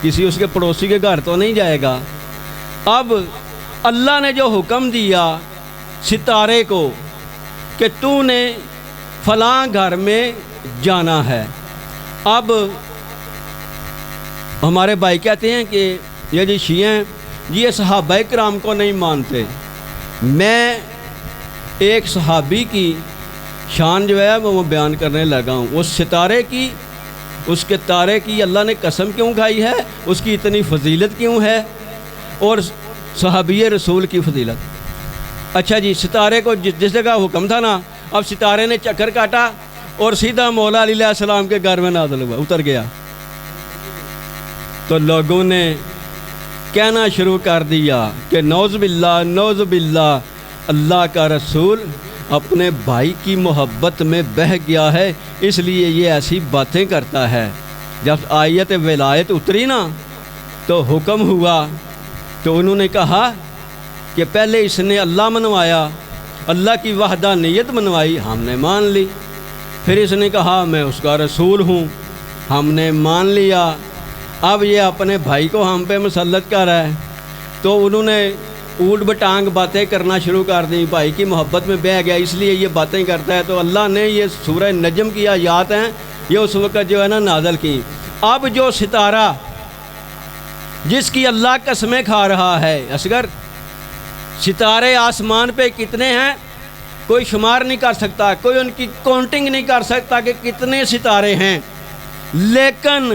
کسی اس کے پڑوسی کے گھر تو نہیں جائے گا۔ اب اللہ نے جو حکم دیا ستارے کو کہ تو نے فلاں گھر میں جانا ہے، اب ہمارے بھائی کہتے ہیں کہ یہ جی شیعہ یہ صحابہ کرام کو نہیں مانتے۔ میں ایک صحابی کی شان جو ہے وہ بیان کرنے لگا ہوں، اس ستارے کی اس کے تارے کی اللہ نے قسم کیوں کھائی ہے، اس کی اتنی فضیلت کیوں ہے، اور صحابی رسول کی فضیلت۔ اچھا جی، ستارے کو جس جگہ حکم تھا نا، اب ستارے نے چکر کاٹا اور سیدھا مولا علیہ السلام کے گھر میں نازل ہوا، اتر گیا۔ تو لوگوں نے کہنا شروع کر دیا کہ نعوذ باللہ، اللہ کا رسول اپنے بھائی کی محبت میں بہہ گیا ہے، اس لیے یہ ایسی باتیں کرتا ہے۔ جب آیت ولایت اتری نا تو حکم ہوا، تو انہوں نے کہا کہ پہلے اس نے اللہ منوایا، اللہ کی وحدانیت منوائی، ہم نے مان لی۔ پھر اس نے کہا میں اس کا رسول ہوں، ہم نے مان لیا۔ اب یہ اپنے بھائی کو ہم پہ مسلط کر رہا ہے، تو انہوں نے اوٹ بٹانگ باتیں کرنا شروع کر دیں، بھائی کی محبت میں بہہ گیا اس لیے یہ باتیں کرتا ہے۔ تو اللہ نے یہ سورہ نجم کی آیات ہیں، یہ اس وقت جو ہے نا نازل کی۔ اب جو ستارہ جس کی اللہ قسمیں کھا رہا ہے، اصغر ستارے آسمان پہ کتنے ہیں کوئی شمار نہیں کر سکتا، کوئی ان کی کاؤنٹنگ نہیں کر سکتا کہ کتنے ستارے ہیں، لیکن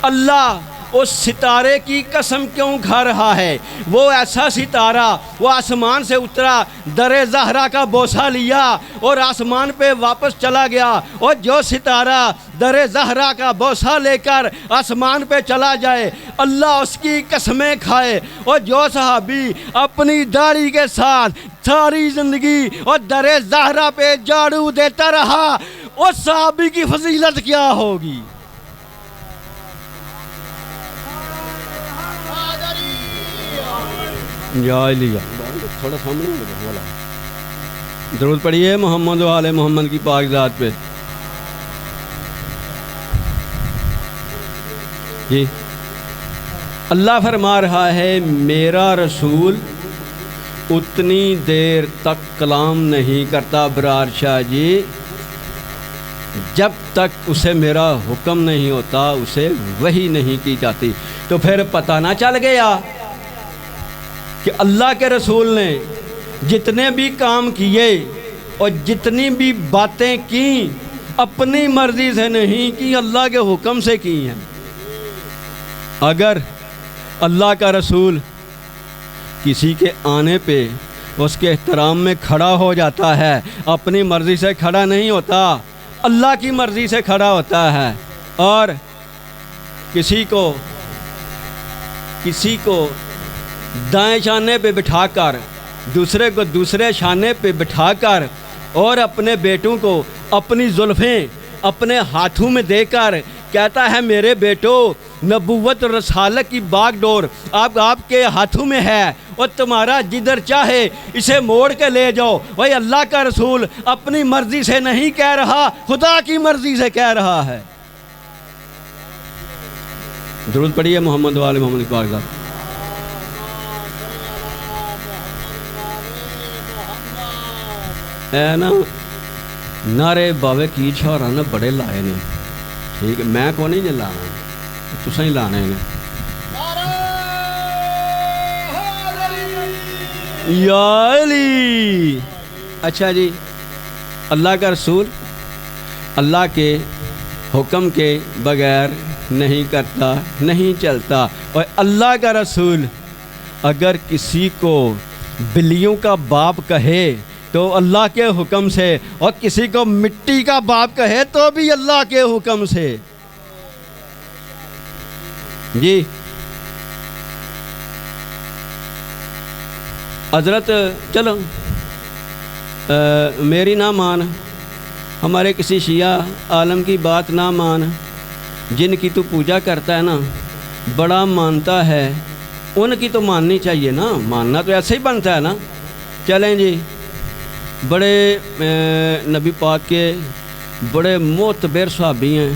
اللہ اس ستارے کی قسم کیوں کھا رہا ہے؟ وہ ایسا ستارہ، وہ آسمان سے اترا، در زہرا کا بوسہ لیا اور آسمان پہ واپس چلا گیا، اور جو ستارہ در زہرا کا بوسہ لے کر آسمان پہ چلا جائے اللہ اس کی قسمیں کھائے۔ اور جو صحابی اپنی داڑھی کے ساتھ ساری زندگی اور در زہرا پہ جھاڑو دیتا رہا، اس صحابی کی فضیلت کیا ہوگی؟ یا علیہ، تھوڑا سامنے والا درود پڑھیے محمد و آل محمد کی پاک ذات پہ۔ جی اللہ فرما رہا ہے میرا رسول اتنی دیر تک کلام نہیں کرتا برار شاہ جی جب تک اسے میرا حکم نہیں ہوتا، اسے وحی نہیں کی جاتی۔ تو پھر پتہ نہ چل گیا کہ اللہ کے رسول نے جتنے بھی کام کیے اور جتنی بھی باتیں کی اپنی مرضی سے نہیں کی، اللہ کے حکم سے کی ہیں۔ اگر اللہ کا رسول کسی کے آنے پہ اس کے احترام میں کھڑا ہو جاتا ہے، اپنی مرضی سے کھڑا نہیں ہوتا، اللہ کی مرضی سے کھڑا ہوتا ہے، اور کسی کو دائیں شانے پہ بٹھا کر دوسرے کو دوسرے شانے پہ بٹھا کر اور اپنے بیٹوں کو اپنی زلفیں اپنے ہاتھوں میں دے کر کہتا ہے میرے بیٹو نبوت اور رسالت کی باغ ڈور آپ کے ہاتھوں میں ہے، اور تمہارا جدھر چاہے اسے موڑ کے لے جاؤ۔ وہی اللہ کا رسول اپنی مرضی سے نہیں کہہ رہا، خدا کی مرضی سے کہہ رہا ہے۔ درود پڑھیے محمد و آل محمد کی پاک ذات۔ اے نا نعرے باوے کی چھوڑا نا بڑے لائے نے، ٹھیک ہے، میں کو نہیں لانا، تسیں ہی لانے نے۔ یا علی۔ اچھا جی، اللہ کا رسول اللہ کے حکم کے بغیر نہیں کرتا، نہیں چلتا، اور اللہ کا رسول اگر کسی کو بلیوں کا باپ کہے تو اللہ کے حکم سے، اور کسی کو مٹی کا باپ کہے تو بھی اللہ کے حکم سے۔ جی حضرت چلو میری نہ مان، ہمارے کسی شیعہ عالم کی بات نہ مان، جن کی تو پوجا کرتا ہے نا، بڑا مانتا ہے، ان کی تو ماننی چاہیے نا، ماننا تو ایسے ہی بنتا ہے نا۔ چلیں جی، بڑے نبی پاک کے بڑے معتبر صحابی ہیں،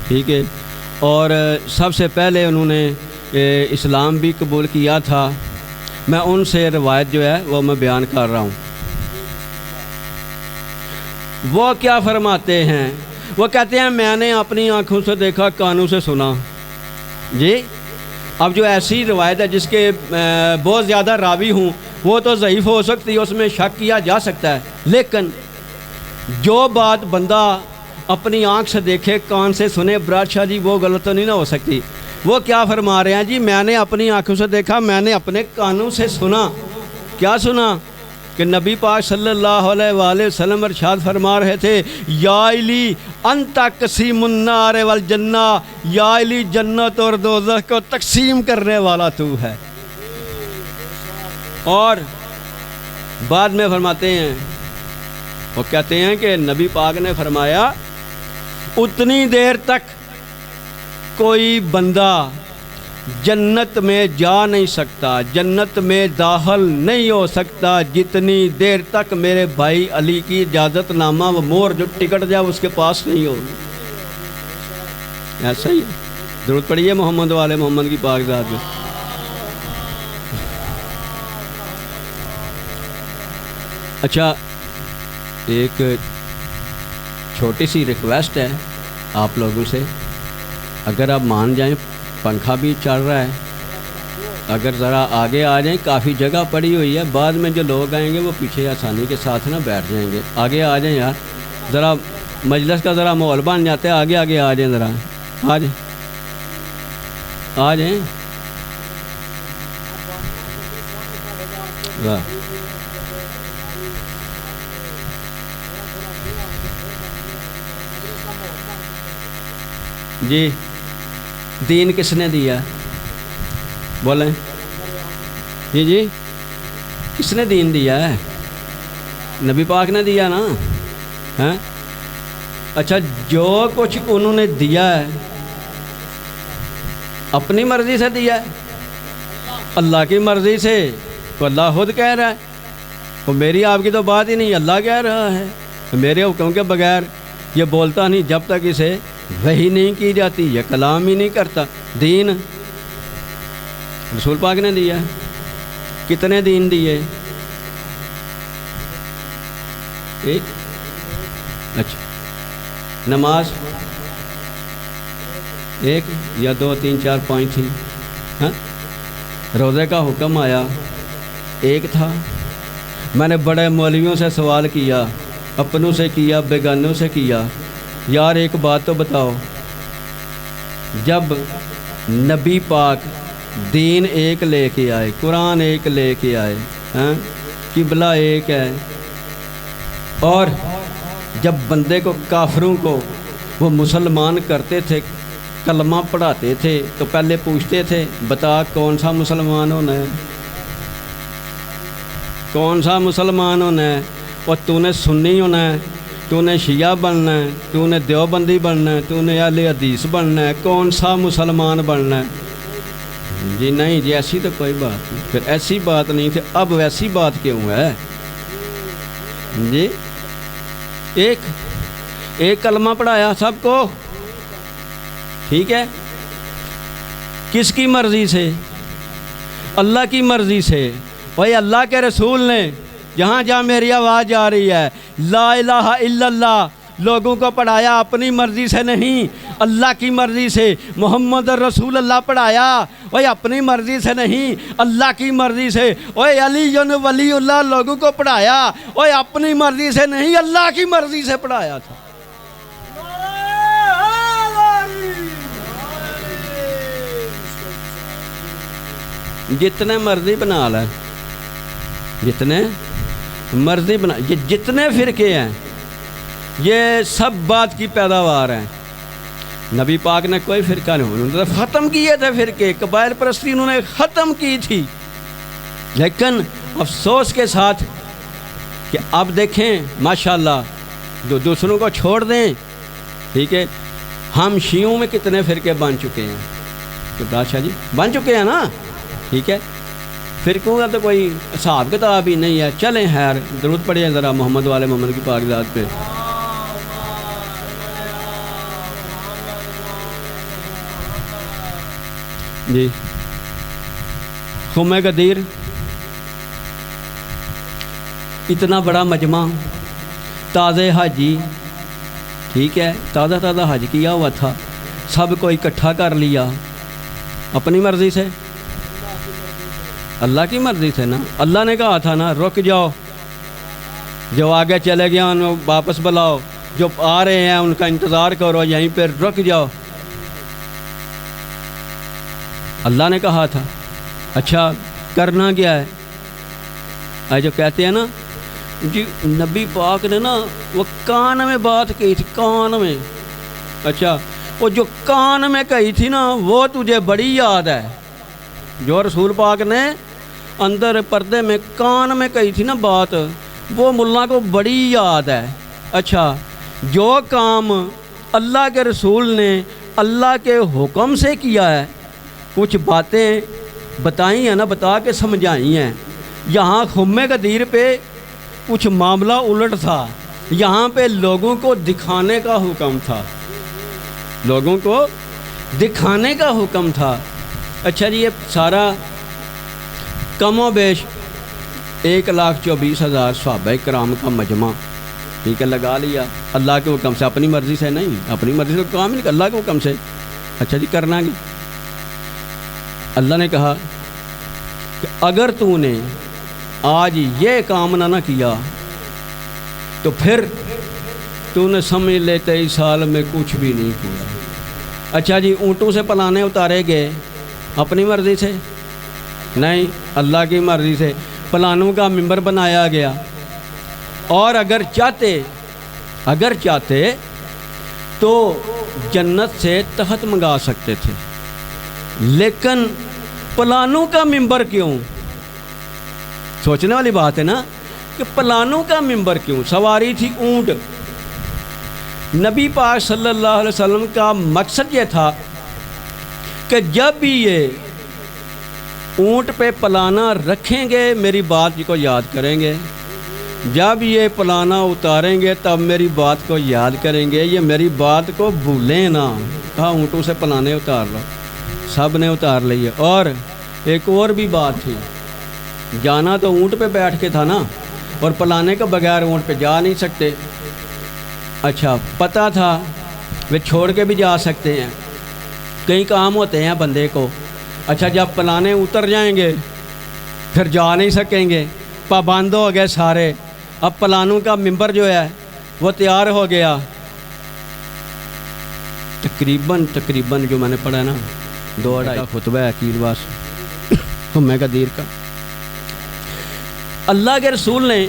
ٹھیک ہے، اور سب سے پہلے انہوں نے اسلام بھی قبول کیا تھا۔ میں ان سے روایت جو ہے وہ میں بیان کر رہا ہوں۔ وہ کیا فرماتے ہیں؟ وہ کہتے ہیں میں نے اپنی آنکھوں سے دیکھا، کانوں سے سنا۔ جی اب جو ایسی روایت ہے جس کے بہت زیادہ راوی ہوں وہ تو ضعیف ہو سکتی ہے، اس میں شک کیا جا سکتا ہے، لیکن جو بات بندہ اپنی آنکھ سے دیکھے کان سے سنے، برات شاہ جی وہ غلط تو نہیں نہ ہو سکتی۔ وہ کیا فرما رہے ہیں جی؟ میں نے اپنی آنکھوں سے دیکھا، میں نے اپنے کانوں سے سنا۔ کیا سنا؟ کہ نبی پاک صلی اللہ علیہ وآلہ وسلم ارشاد فرما رہے تھے، یا علی انت قسیم النار والجنہ، یا علی جنت اور دوزخ کو تقسیم کرنے والا تو ہے۔ اور بعد میں فرماتے ہیں، وہ کہتے ہیں کہ نبی پاک نے فرمایا اتنی دیر تک کوئی بندہ جنت میں جا نہیں سکتا، جنت میں داخل نہیں ہو سکتا جتنی دیر تک میرے بھائی علی کی اجازت نامہ و مور جو ٹکٹ جائے اس کے پاس نہیں ہوگی۔ ایسا ہی ہے۔ درود پڑھیے محمد والے محمد کی پاک ذات میں۔ اچھا، ایک چھوٹی سی ریکویسٹ ہے آپ لوگوں سے، اگر آپ مان جائیں، پنکھا بھی چل رہا ہے، اگر ذرا آگے آ جائیں، کافی جگہ پڑی ہوئی ہے، بعد میں جو لوگ آئیں گے وہ پیچھے آسانی کے ساتھ نہ بیٹھ جائیں گے۔ آگے آ جائیں یار، ذرا مجلس کا ذرا ماحول بن جاتا ہے، آگے آگے آ جائیں، ذرا آ جائیں آ جائیں۔ واہ جی، دین کس نے دیا؟ بولیں جی جی، کس نے دین دیا ہے؟ نبی پاک نے دیا نا، ہیں؟ اچھا، جو کچھ انہوں نے دیا ہے اپنی مرضی سے دیا ہے؟ اللہ کی مرضی سے؟ تو اللہ خود کہہ رہا ہے، تو میری آپ کی تو بات ہی نہیں، اللہ کہہ رہا ہے میرے حکم کے بغیر یہ بولتا نہیں جب تک اسے وحی نہیں کی جاتی، یہ کلام ہی نہیں کرتا۔ دین رسول پاک نے دیا ہے۔ کتنے دین دیے؟ ایک؟ اچھا، نماز ایک یا دو تین چار پوائنٹ تھی، ہاں؟ روزے کا حکم آیا، ایک تھا۔ میں نے بڑے مولویوں سے سوال کیا، اپنوں سے کیا، بیگانوں سے کیا، یار ایک بات تو بتاؤ، جب نبی پاک دین ایک لے کے آئے، قرآن ایک لے کے آئے، ہاں، قبلہ ایک ہے، اور جب بندے کو، کافروں کو وہ مسلمان کرتے تھے، کلمہ پڑھاتے تھے، تو پہلے پوچھتے تھے بتا کون سا مسلمان ہونا ہے، کون سا مسلمان ہونا ہے، اور تو نے سنی ہونا ہے، تو نے شیعہ بننا ہے، تو نے دیوبندی بننا ہے، تو نے اہل حدیث بننا ہے، کون سا مسلمان بننا ہے؟ جی نہیں جی، ایسی تو کوئی بات نہیں۔ پھر ایسی بات نہیں تھی، اب ویسی بات کیوں ہے جی؟ ایک کلمہ پڑھایا سب کو، ٹھیک ہے، کس کی مرضی سے؟ اللہ کی مرضی سے۔ وہی اللہ کے رسول نے جہاں جہاں میری آواز جا رہی ہے، لا الہ الا اللہ لوگوں کو پڑھایا، اپنی مرضی سے نہیں، اللہ کی مرضی سے۔ محمد رسول اللہ پڑھایا، وہی اپنی مرضی سے نہیں، اللہ کی مرضی سے۔ وہی علی ولی اللہ لوگوں کو پڑھایا، وہی اپنی مرضی سے نہیں، اللہ کی مرضی سے پڑھایا تھا۔ جتنے مرضی بنا لے، جتنے مرضی بنا، یہ جتنے فرقے ہیں یہ سب بات کی پیداوار ہیں۔ نبی پاک نے کوئی فرقہ نہیں، انہوں نے ختم کیے تھے فرقے، قبائل پرستی انہوں نے ختم کی تھی، لیکن افسوس کے ساتھ کہ اب دیکھیں ماشاءاللہ جو دوسروں کو چھوڑ دیں، ٹھیک ہے، ہم شیعوں میں کتنے فرقے بن چکے ہیں، تو بادشاہ جی بن چکے ہیں نا، ٹھیک ہے، فرقوں کا تو کوئی حساب کتاب ہی نہیں ہے۔ چلیں خیر، درود پڑھیں ذرا محمد والے محمد کی پاک ذات پہ۔ جی، خم غدیر اتنا بڑا مجمع، تازہ حاجی، ٹھیک ہے، تازہ حج کیا ہوا تھا، سب کو اکٹھا کر لیا اپنی مرضی سے، اللہ کی مرضی سے نا۔ اللہ نے کہا تھا نا رک جاؤ، جو آگے چلے گیا انہوں واپس بلاؤ، جو آ رہے ہیں ان کا انتظار کرو، یہیں پہ رک جاؤ۔ اللہ نے کہا تھا۔ اچھا کرنا کیا ہے؟ جو کہتے ہیں نا جی نبی پاک نے نا وہ کان میں بات کہی تھی، کان میں۔ اچھا وہ جو کان میں کہی تھی نا وہ تجھے بڑی یاد ہے، جو رسول پاک نے اندر پردے میں کان میں کہی تھی نا بات، وہ ملا کو بڑی یاد ہے۔ اچھا جو کام اللہ کے رسول نے اللہ کے حکم سے کیا ہے، کچھ باتیں بتائی ہیں نا، بتا کے سمجھائی ہیں۔ یہاں خم غدیر پہ کچھ معاملہ الٹ تھا، یہاں پہ لوگوں کو دکھانے کا حکم تھا، لوگوں کو دکھانے کا حکم تھا۔ اچھا جی یہ سارا کم و بیش 1,24,000 صحابہ کرام کا مجمع، ٹھیک ہے، لگا لیا اللہ کے حکم سے، اپنی مرضی سے نہیں، اپنی مرضی سے کام نہیں، اللہ کے حکم سے۔ اچھا جی کرنا گے، اللہ نے کہا کہ اگر تو نے آج یہ کام نہ کیا تو پھر تو نے سمجھ لے 23 سال میں کچھ بھی نہیں کیا۔ اچھا جی اونٹوں سے پلانے اتارے گئے اپنی مرضی سے نہیں، اللہ کی مرضی سے پلانوں کا ممبر بنایا گیا، اور اگر چاہتے تو جنت سے تخت منگا سکتے تھے، لیکن پلانوں کا ممبر کیوں؟ سوچنے والی بات ہے نا کہ پلانوں کا ممبر کیوں؟ سواری تھی اونٹ، نبی پاک صلی اللہ علیہ وسلم کا مقصد یہ تھا کہ جب بھی یہ اونٹ پہ پلانا رکھیں گے میری بات کو یاد کریں گے، جب یہ پلانا اتاریں گے تب میری بات کو یاد کریں گے، یہ میری بات کو بھولیں نہ۔ کہا اونٹوں سے پلانے اتار لو، سب نے اتار لیے۔ اور ایک اور بھی بات تھی، جانا تو اونٹ پہ بیٹھ کے تھا نا، اور پلانے کے بغیر اونٹ پہ جا نہیں سکتے۔ اچھا پتہ تھا وہ چھوڑ کے بھی جا سکتے ہیں، کئی کام ہوتے ہیں بندے کو۔ اچھا جب پلانے اتر جائیں گے پھر جا نہیں سکیں گے، پابند ہو گئے سارے۔ اب پلانوں کا ممبر جو ہے وہ تیار ہو گیا، تقریباً جو میں نے پڑھا نا 2-2.5 خطبہ ہے کیلواس خم غدیر کا۔ اللہ کے رسول نے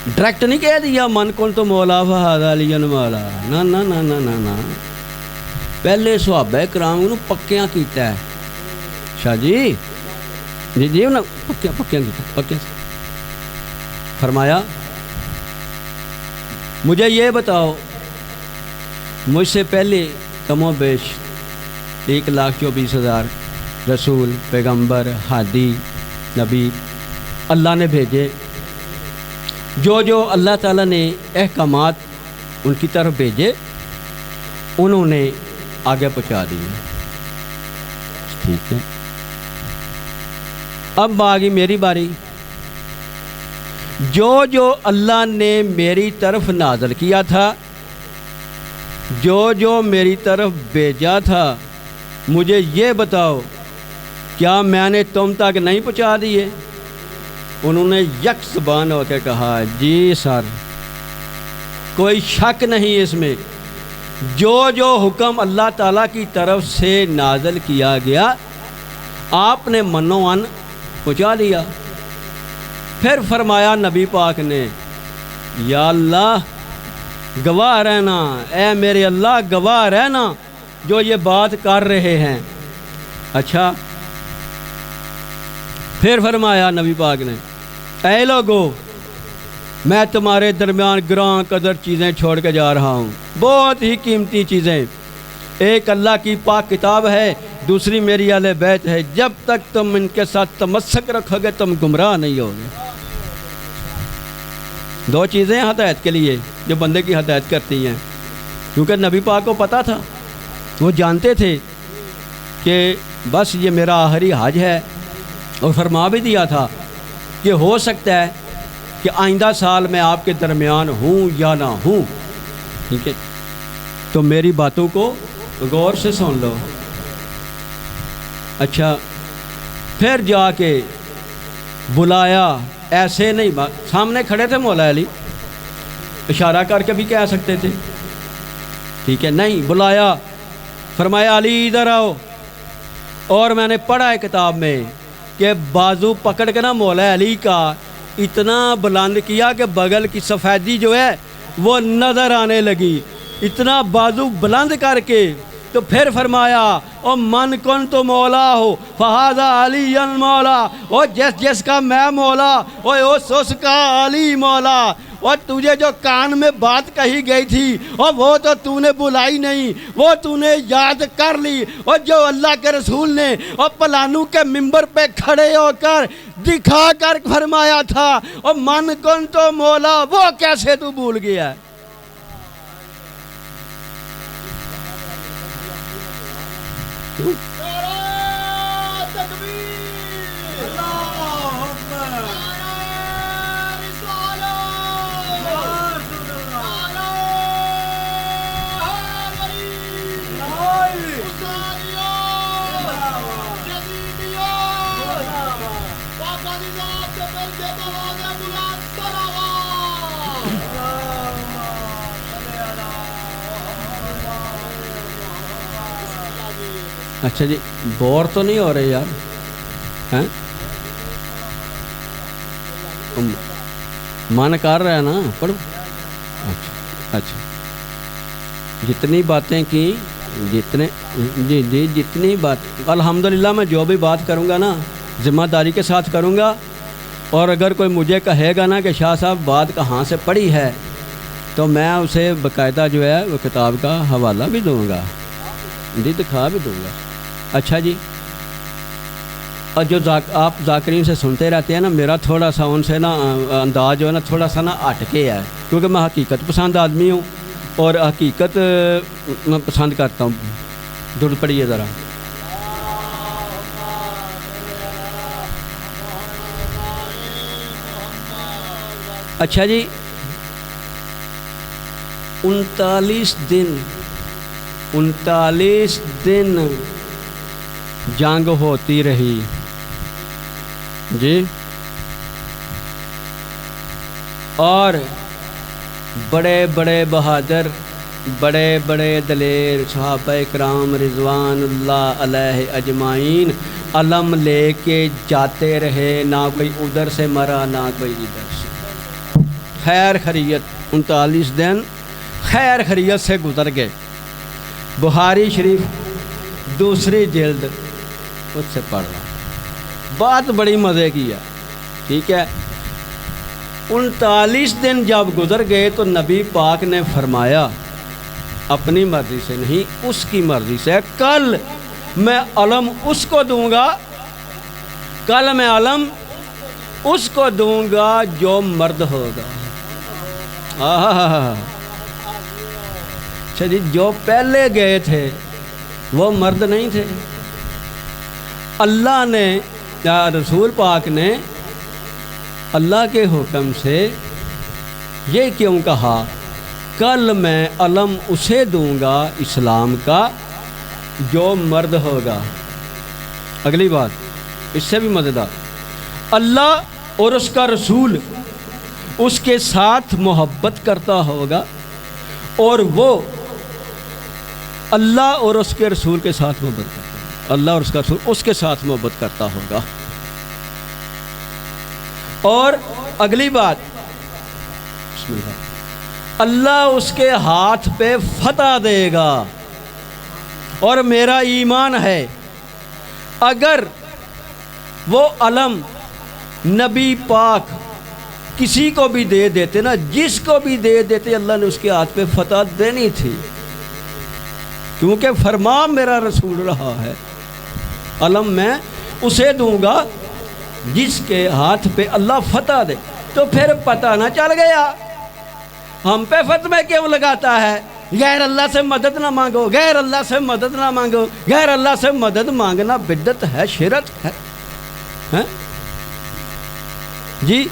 ڈائریکٹ نہیں کہہ دیا من کن تو مولا فہذا علی مولا، نہ نہ نہ نہ نہ نہ، پہلے صحابہ کرام کو پکیاں کیتا ہے۔ شاہ جی جی نا پکیاں فرمایا مجھے یہ بتاؤ، مجھ سے پہلے کم و بیش 1,24,000 رسول، پیغمبر، ہادی، نبی اللہ نے بھیجے، جو اللہ تعالیٰ نے احکامات ان کی طرف بھیجے انہوں نے آگے پہنچا دیے، ٹھیک ہے۔ اب آگئی میری باری، جو اللہ نے میری طرف نازل کیا تھا، جو میری طرف بھیجا تھا، مجھے یہ بتاؤ کیا میں نے تم تک نہیں پہنچا دیے؟ انہوں نے یک زبان ہو کے کہا جی سر، کوئی شک نہیں اس میں، جو حکم اللہ تعالیٰ کی طرف سے نازل کیا گیا آپ نے منوان پہنچا دیا۔ پھر فرمایا نبی پاک نے یا اللہ گواہ رہنا، اے میرے اللہ گواہ رہنا جو یہ بات کر رہے ہیں۔ اچھا پھر فرمایا نبی پاک نے اے لوگو میں تمہارے درمیان گراں قدر چیزیں چھوڑ کے جا رہا ہوں، بہت ہی قیمتی چیزیں۔ ایک اللہ کی پاک کتاب ہے، دوسری میری اہل بیت ہے، جب تک تم ان کے ساتھ تمسک رکھو گے تم گمراہ نہیں ہوگے۔ دو چیزیں ہدایت کے لیے جو بندے کی ہدایت کرتی ہیں، کیونکہ نبی پاک کو پتہ تھا، وہ جانتے تھے کہ بس یہ میرا آخری حج ہے، اور فرما بھی دیا تھا کہ ہو سکتا ہے کہ آئندہ سال میں آپ کے درمیان ہوں یا نہ ہوں، ٹھیک ہے، تو میری باتوں کو غور سے سن لو۔ اچھا پھر جا کے بلایا، ایسے نہیں، سامنے کھڑے تھے مولا علی، اشارہ کر کے بھی کہہ سکتے تھے، ٹھیک ہے، نہیں بلایا، فرمایا علی ادھر آؤ، اور میں نے پڑھا ہے کتاب میں کہ بازو پکڑ کے نا مولا علی کا اتنا بلند کیا کہ بغل کی سفیدی جو ہے وہ نظر آنے لگی، اتنا بازو بلند کر کے، تو پھر فرمایا او من کن تو مولا ہو فہذا علی مولا، او جس کا میں مولا اس کا علی مولا، اور تجھے جو کان میں بات کہی گئی تھی اور وہ تو نے بلائی نہیں، وہ نے یاد کر لی، اور جو اللہ کے رسول نے اور پلانو کے ممبر پہ کھڑے ہو کر دکھا کر فرمایا تھا اور من کن تو مولا، وہ کیسے تو بھول گیا ہے؟ اچھا جی، بور تو نہیں ہو رہے یار؟ ہیں من کر رہا ہے نا؟ پڑھو۔ اچھا جتنی باتیں کی، جتنی بات الحمدللہ میں جو بھی بات کروں گا نا ذمہ داری کے ساتھ کروں گا، اور اگر کوئی مجھے کہے گا نا کہ شاہ صاحب بات کہاں سے پڑھی ہے تو میں اسے باقاعدہ جو ہے وہ کتاب کا حوالہ بھی دوں گا، جی دکھا بھی دوں گا۔ اچھا جی، اور جو آپ ذاکرین سے سنتے رہتے ہیں نا، میرا تھوڑا سا ان سے نا انداز جو ہے نا تھوڑا سا نا ہٹ کے ہے، کیونکہ میں حقیقت پسند آدمی ہوں اور حقیقت میں پسند کرتا ہوں۔ درود پڑھیے ذرا۔ اچھا جی، 39 دن جنگ ہوتی رہی جی، اور بڑے بڑے بہادر، بڑے بڑے دلیر صحابہ کرام رضوان اللہ علیہ اجمعین علم لے کے جاتے رہے، نہ کوئی ادھر سے مرا نہ کوئی ادھر سے، خیر خیریت 39 دن خیر خیریت سے گزر گئے۔ بخاری شریف دوسری جلد اس سے پڑھ رہا، بات بڑی مزے کی ہے، ٹھیک ہے۔ 39 دن جب گزر گئے تو نبی پاک نے فرمایا اپنی مرضی سے نہیں، اس کی مرضی سے، کل میں علم اس کو دوں گا، کل میں علم اس کو دوں گا جو مرد ہوگا۔ اچھا جی، جو پہلے گئے تھے وہ مرد نہیں تھے، اللہ نے یا رسول پاک نے اللہ کے حکم سے یہ کیوں کہا کل میں علم اسے دوں گا اسلام کا جو مرد ہوگا؟ اگلی بات اس سے بھی مزیدار، اللہ اور اس کا رسول اس کے ساتھ محبت کرتا ہوگا، اور وہ اللہ اور اس کے رسول کے ساتھ محبت کرتا ہے، اللہ اور اس کا رسول اس کے ساتھ محبت کرتا ہوگا۔ اور اگلی بات، بسم اللہ، اللہ اس کے ہاتھ پہ فتح دے گا، اور میرا ایمان ہے اگر وہ علم نبی پاک کسی کو بھی دے دیتے نا، جس کو بھی دے دیتے، اللہ نے اس کے ہاتھ پہ فتح دینی تھی، کیونکہ فرمان میرا رسول رہا ہے، علم میں اسے دوں گا جس کے ہاتھ پہ اللہ فتح دے۔ تو پھر پتہ نہ چل گیا ہم پہ فتوے کیوں لگاتا ہے؟ غیر اللہ سے مدد نہ مانگو، غیر اللہ سے مدد نہ مانگو، غیر اللہ سے مدد مانگنا بدعت ہے، شرک ہے جی۔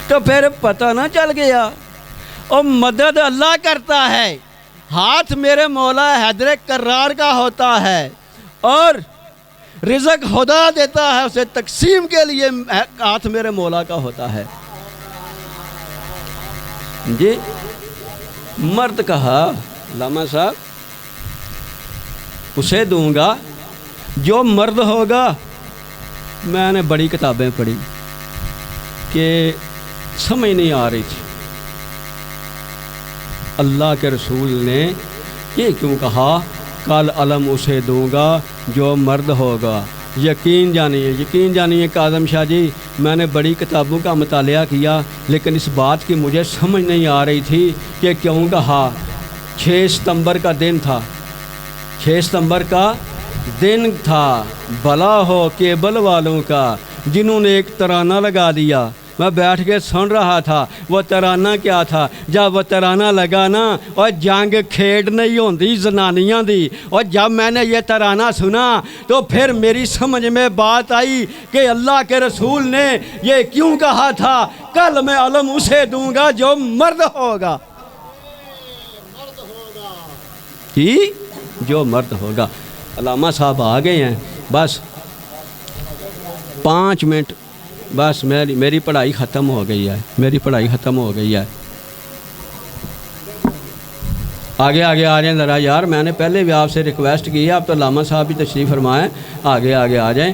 تو پھر پتہ نہ چل گیا، اور مدد اللہ کرتا ہے، ہاتھ میرے مولا حیدر کرار کا ہوتا ہے، اور رزق خدا دیتا ہے، اسے تقسیم کے لیے ہاتھ میرے مولا کا ہوتا ہے۔ جی مرد کہا علامہ صاحب اسے دوں گا جو مرد ہوگا. میں نے بڑی کتابیں پڑھی کہ سمجھ نہیں آ رہی تھی اللہ کے رسول نے یہ کیوں کہا کل علم اسے دوں گا جو مرد ہوگا. یقین جانیے کاظم شاہ جی میں نے بڑی کتابوں کا مطالعہ کیا لیکن اس بات کی مجھے سمجھ نہیں آ رہی تھی کہ کیوں کہا. 6 ستمبر کا دن تھا 6 ستمبر کا دن تھا. بھلا ہو کیبل والوں کا جنہوں نے ایک ترانہ لگا دیا. میں بیٹھ کے سن رہا تھا وہ ترانہ کیا تھا. جب وہ ترانہ لگا نا اور جنگ کھیڑ نہیں ہوتی زنانیاں دی اور جب میں نے یہ ترانہ سنا تو پھر میری سمجھ میں بات آئی کہ اللہ کے رسول نے یہ کیوں کہا تھا کل میں علم اسے دوں گا جو مرد ہوگا. جو مرد ہوگا. علامہ صاحب آ گئے ہیں بس 5 منٹ بس میری پڑھائی ختم ہو گئی ہے آگے آ جائیں ذرا یار. میں نے پہلے بھی آپ سے ریکویسٹ کی ہے اب تو علامہ صاحب بھی تشریف فرمائیں. آگے آ جائیں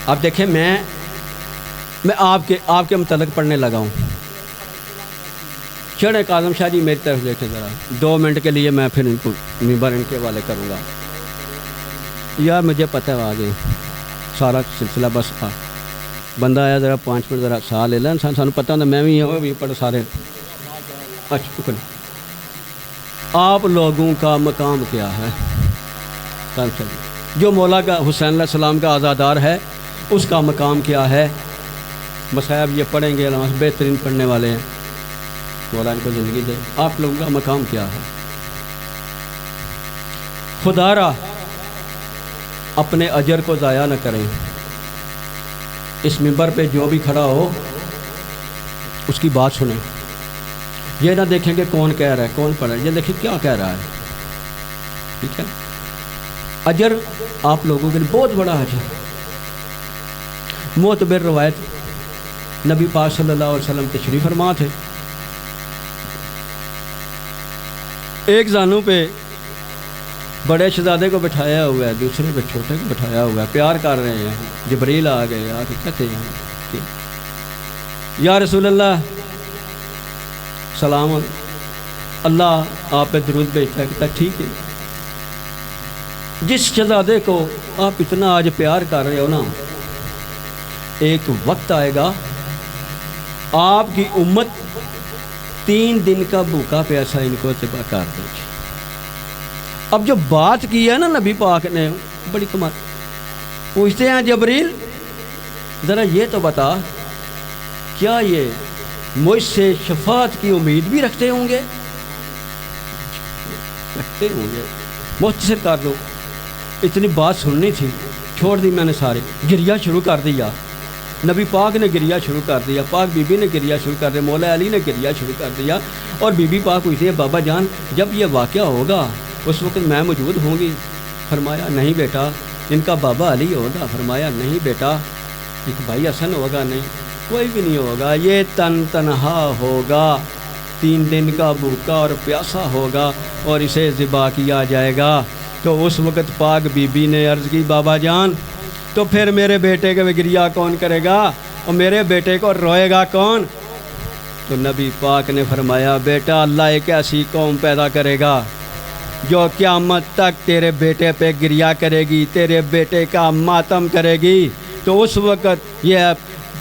اب دیکھیں میں آپ کے متعلق پڑھنے لگا ہوں. چڑھے کاظم شاہ جی میری طرف دیکھیں ذرا 2 منٹ کے لیے میں پھر ان کو ممبر ان کے حوالے کروں گا. یار مجھے پتہ ہے آگے سارا سلسلہ بس بندہ آیا ذرا 5 منٹ ذرا ساتھ لے لیں سانو پتہ ہوتا میں بھی پڑھ سارے. اچھا آپ لوگوں کا مقام کیا ہے جو مولا کا حسین علیہ السلام کا عزادار ہے اس کا مقام کیا ہے. مصائب یہ پڑھیں گے بہترین پڑھنے والے ہیں مولا ان کو زندگی دے. آپ لوگوں کا مقام کیا ہے. خدا را اپنے اجر کو ضائع نہ کریں. اس منبر پہ جو بھی کھڑا ہو اس کی بات سنیں. یہ نہ دیکھیں کہ کون کہہ رہا ہے کون پڑھ رہا ہے. یہ دیکھیں کیا کہہ رہا ہے. ٹھیک ہے اجر آپ لوگوں کے لیے بہت بڑا اجر. معتبر روایت نبی پاک صلی اللہ علیہ وسلم تشریف فرما تھے. ایک زانوں پہ بڑے شہزادے کو بٹھایا ہوا ہے دوسرے پہ چھوٹے کو بٹھایا ہوا ہے. پیار کر رہے ہیں. جبریل آ گئے آ کے کہتے ہیں یا رسول اللہ سلام اللہ آپ پہ درود بھیجتا ہے. کہتا ٹھیک ہے جس شہزادے کو آپ اتنا آج پیار کر رہے ہو نا ایک وقت آئے گا آپ کی امت 3 دن کا بھوکا پیاسا ان کو ذبح کر دے گی. اب جو بات کی ہے نا نبی پاک نے بڑی کمال. پوچھتے ہیں جبریل ذرا یہ تو بتا کیا یہ مجھ سے شفاعت کی امید بھی رکھتے ہوں گے. مختصر کر دو اتنی بات سننی تھی چھوڑ دی میں نے سارے. گریا شروع کر دیا. نبی پاک نے گریا شروع کر دیا. پاک بی بی نے گریا شروع کر دیا. مولا علی نے گریا شروع کر دیا. اور بی بی پاک پوچھتی ہے بابا جان جب یہ واقعہ ہوگا اس وقت میں موجود ہوں گی. فرمایا نہیں بیٹا ان کا بابا علی ہوگا. فرمایا نہیں بیٹا ایک بھائی حسن ہوگا. نہیں کوئی بھی نہیں ہوگا. یہ تنہا ہوگا 3 دن کا بھوکا اور پیاسا ہوگا اور اسے ذبح کیا جائے گا. تو اس وقت پاک بی بی نے عرض کی بابا جان تو پھر میرے بیٹے کا گریا کون کرے گا اور میرے بیٹے کو روئے گا کون. تو نبی پاک نے فرمایا بیٹا اللہ ایک ایسی قوم پیدا کرے گا جو قیامت تک تیرے بیٹے پہ گریا کرے گی تیرے بیٹے کا ماتم کرے گی. تو اس وقت یہ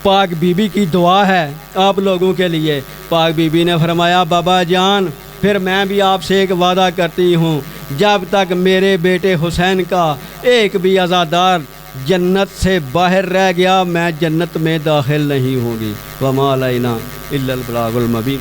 پاک بی بی کی دعا ہے آپ لوگوں کے لیے. پاک بی بی نے فرمایا بابا جان پھر میں بھی آپ سے ایک وعدہ کرتی ہوں جب تک میرے بیٹے حسین کا ایک بھی عزادار جنت سے باہر رہ گیا میں جنت میں داخل نہیں ہوں گی. وما علینا الا البلاغ المبین.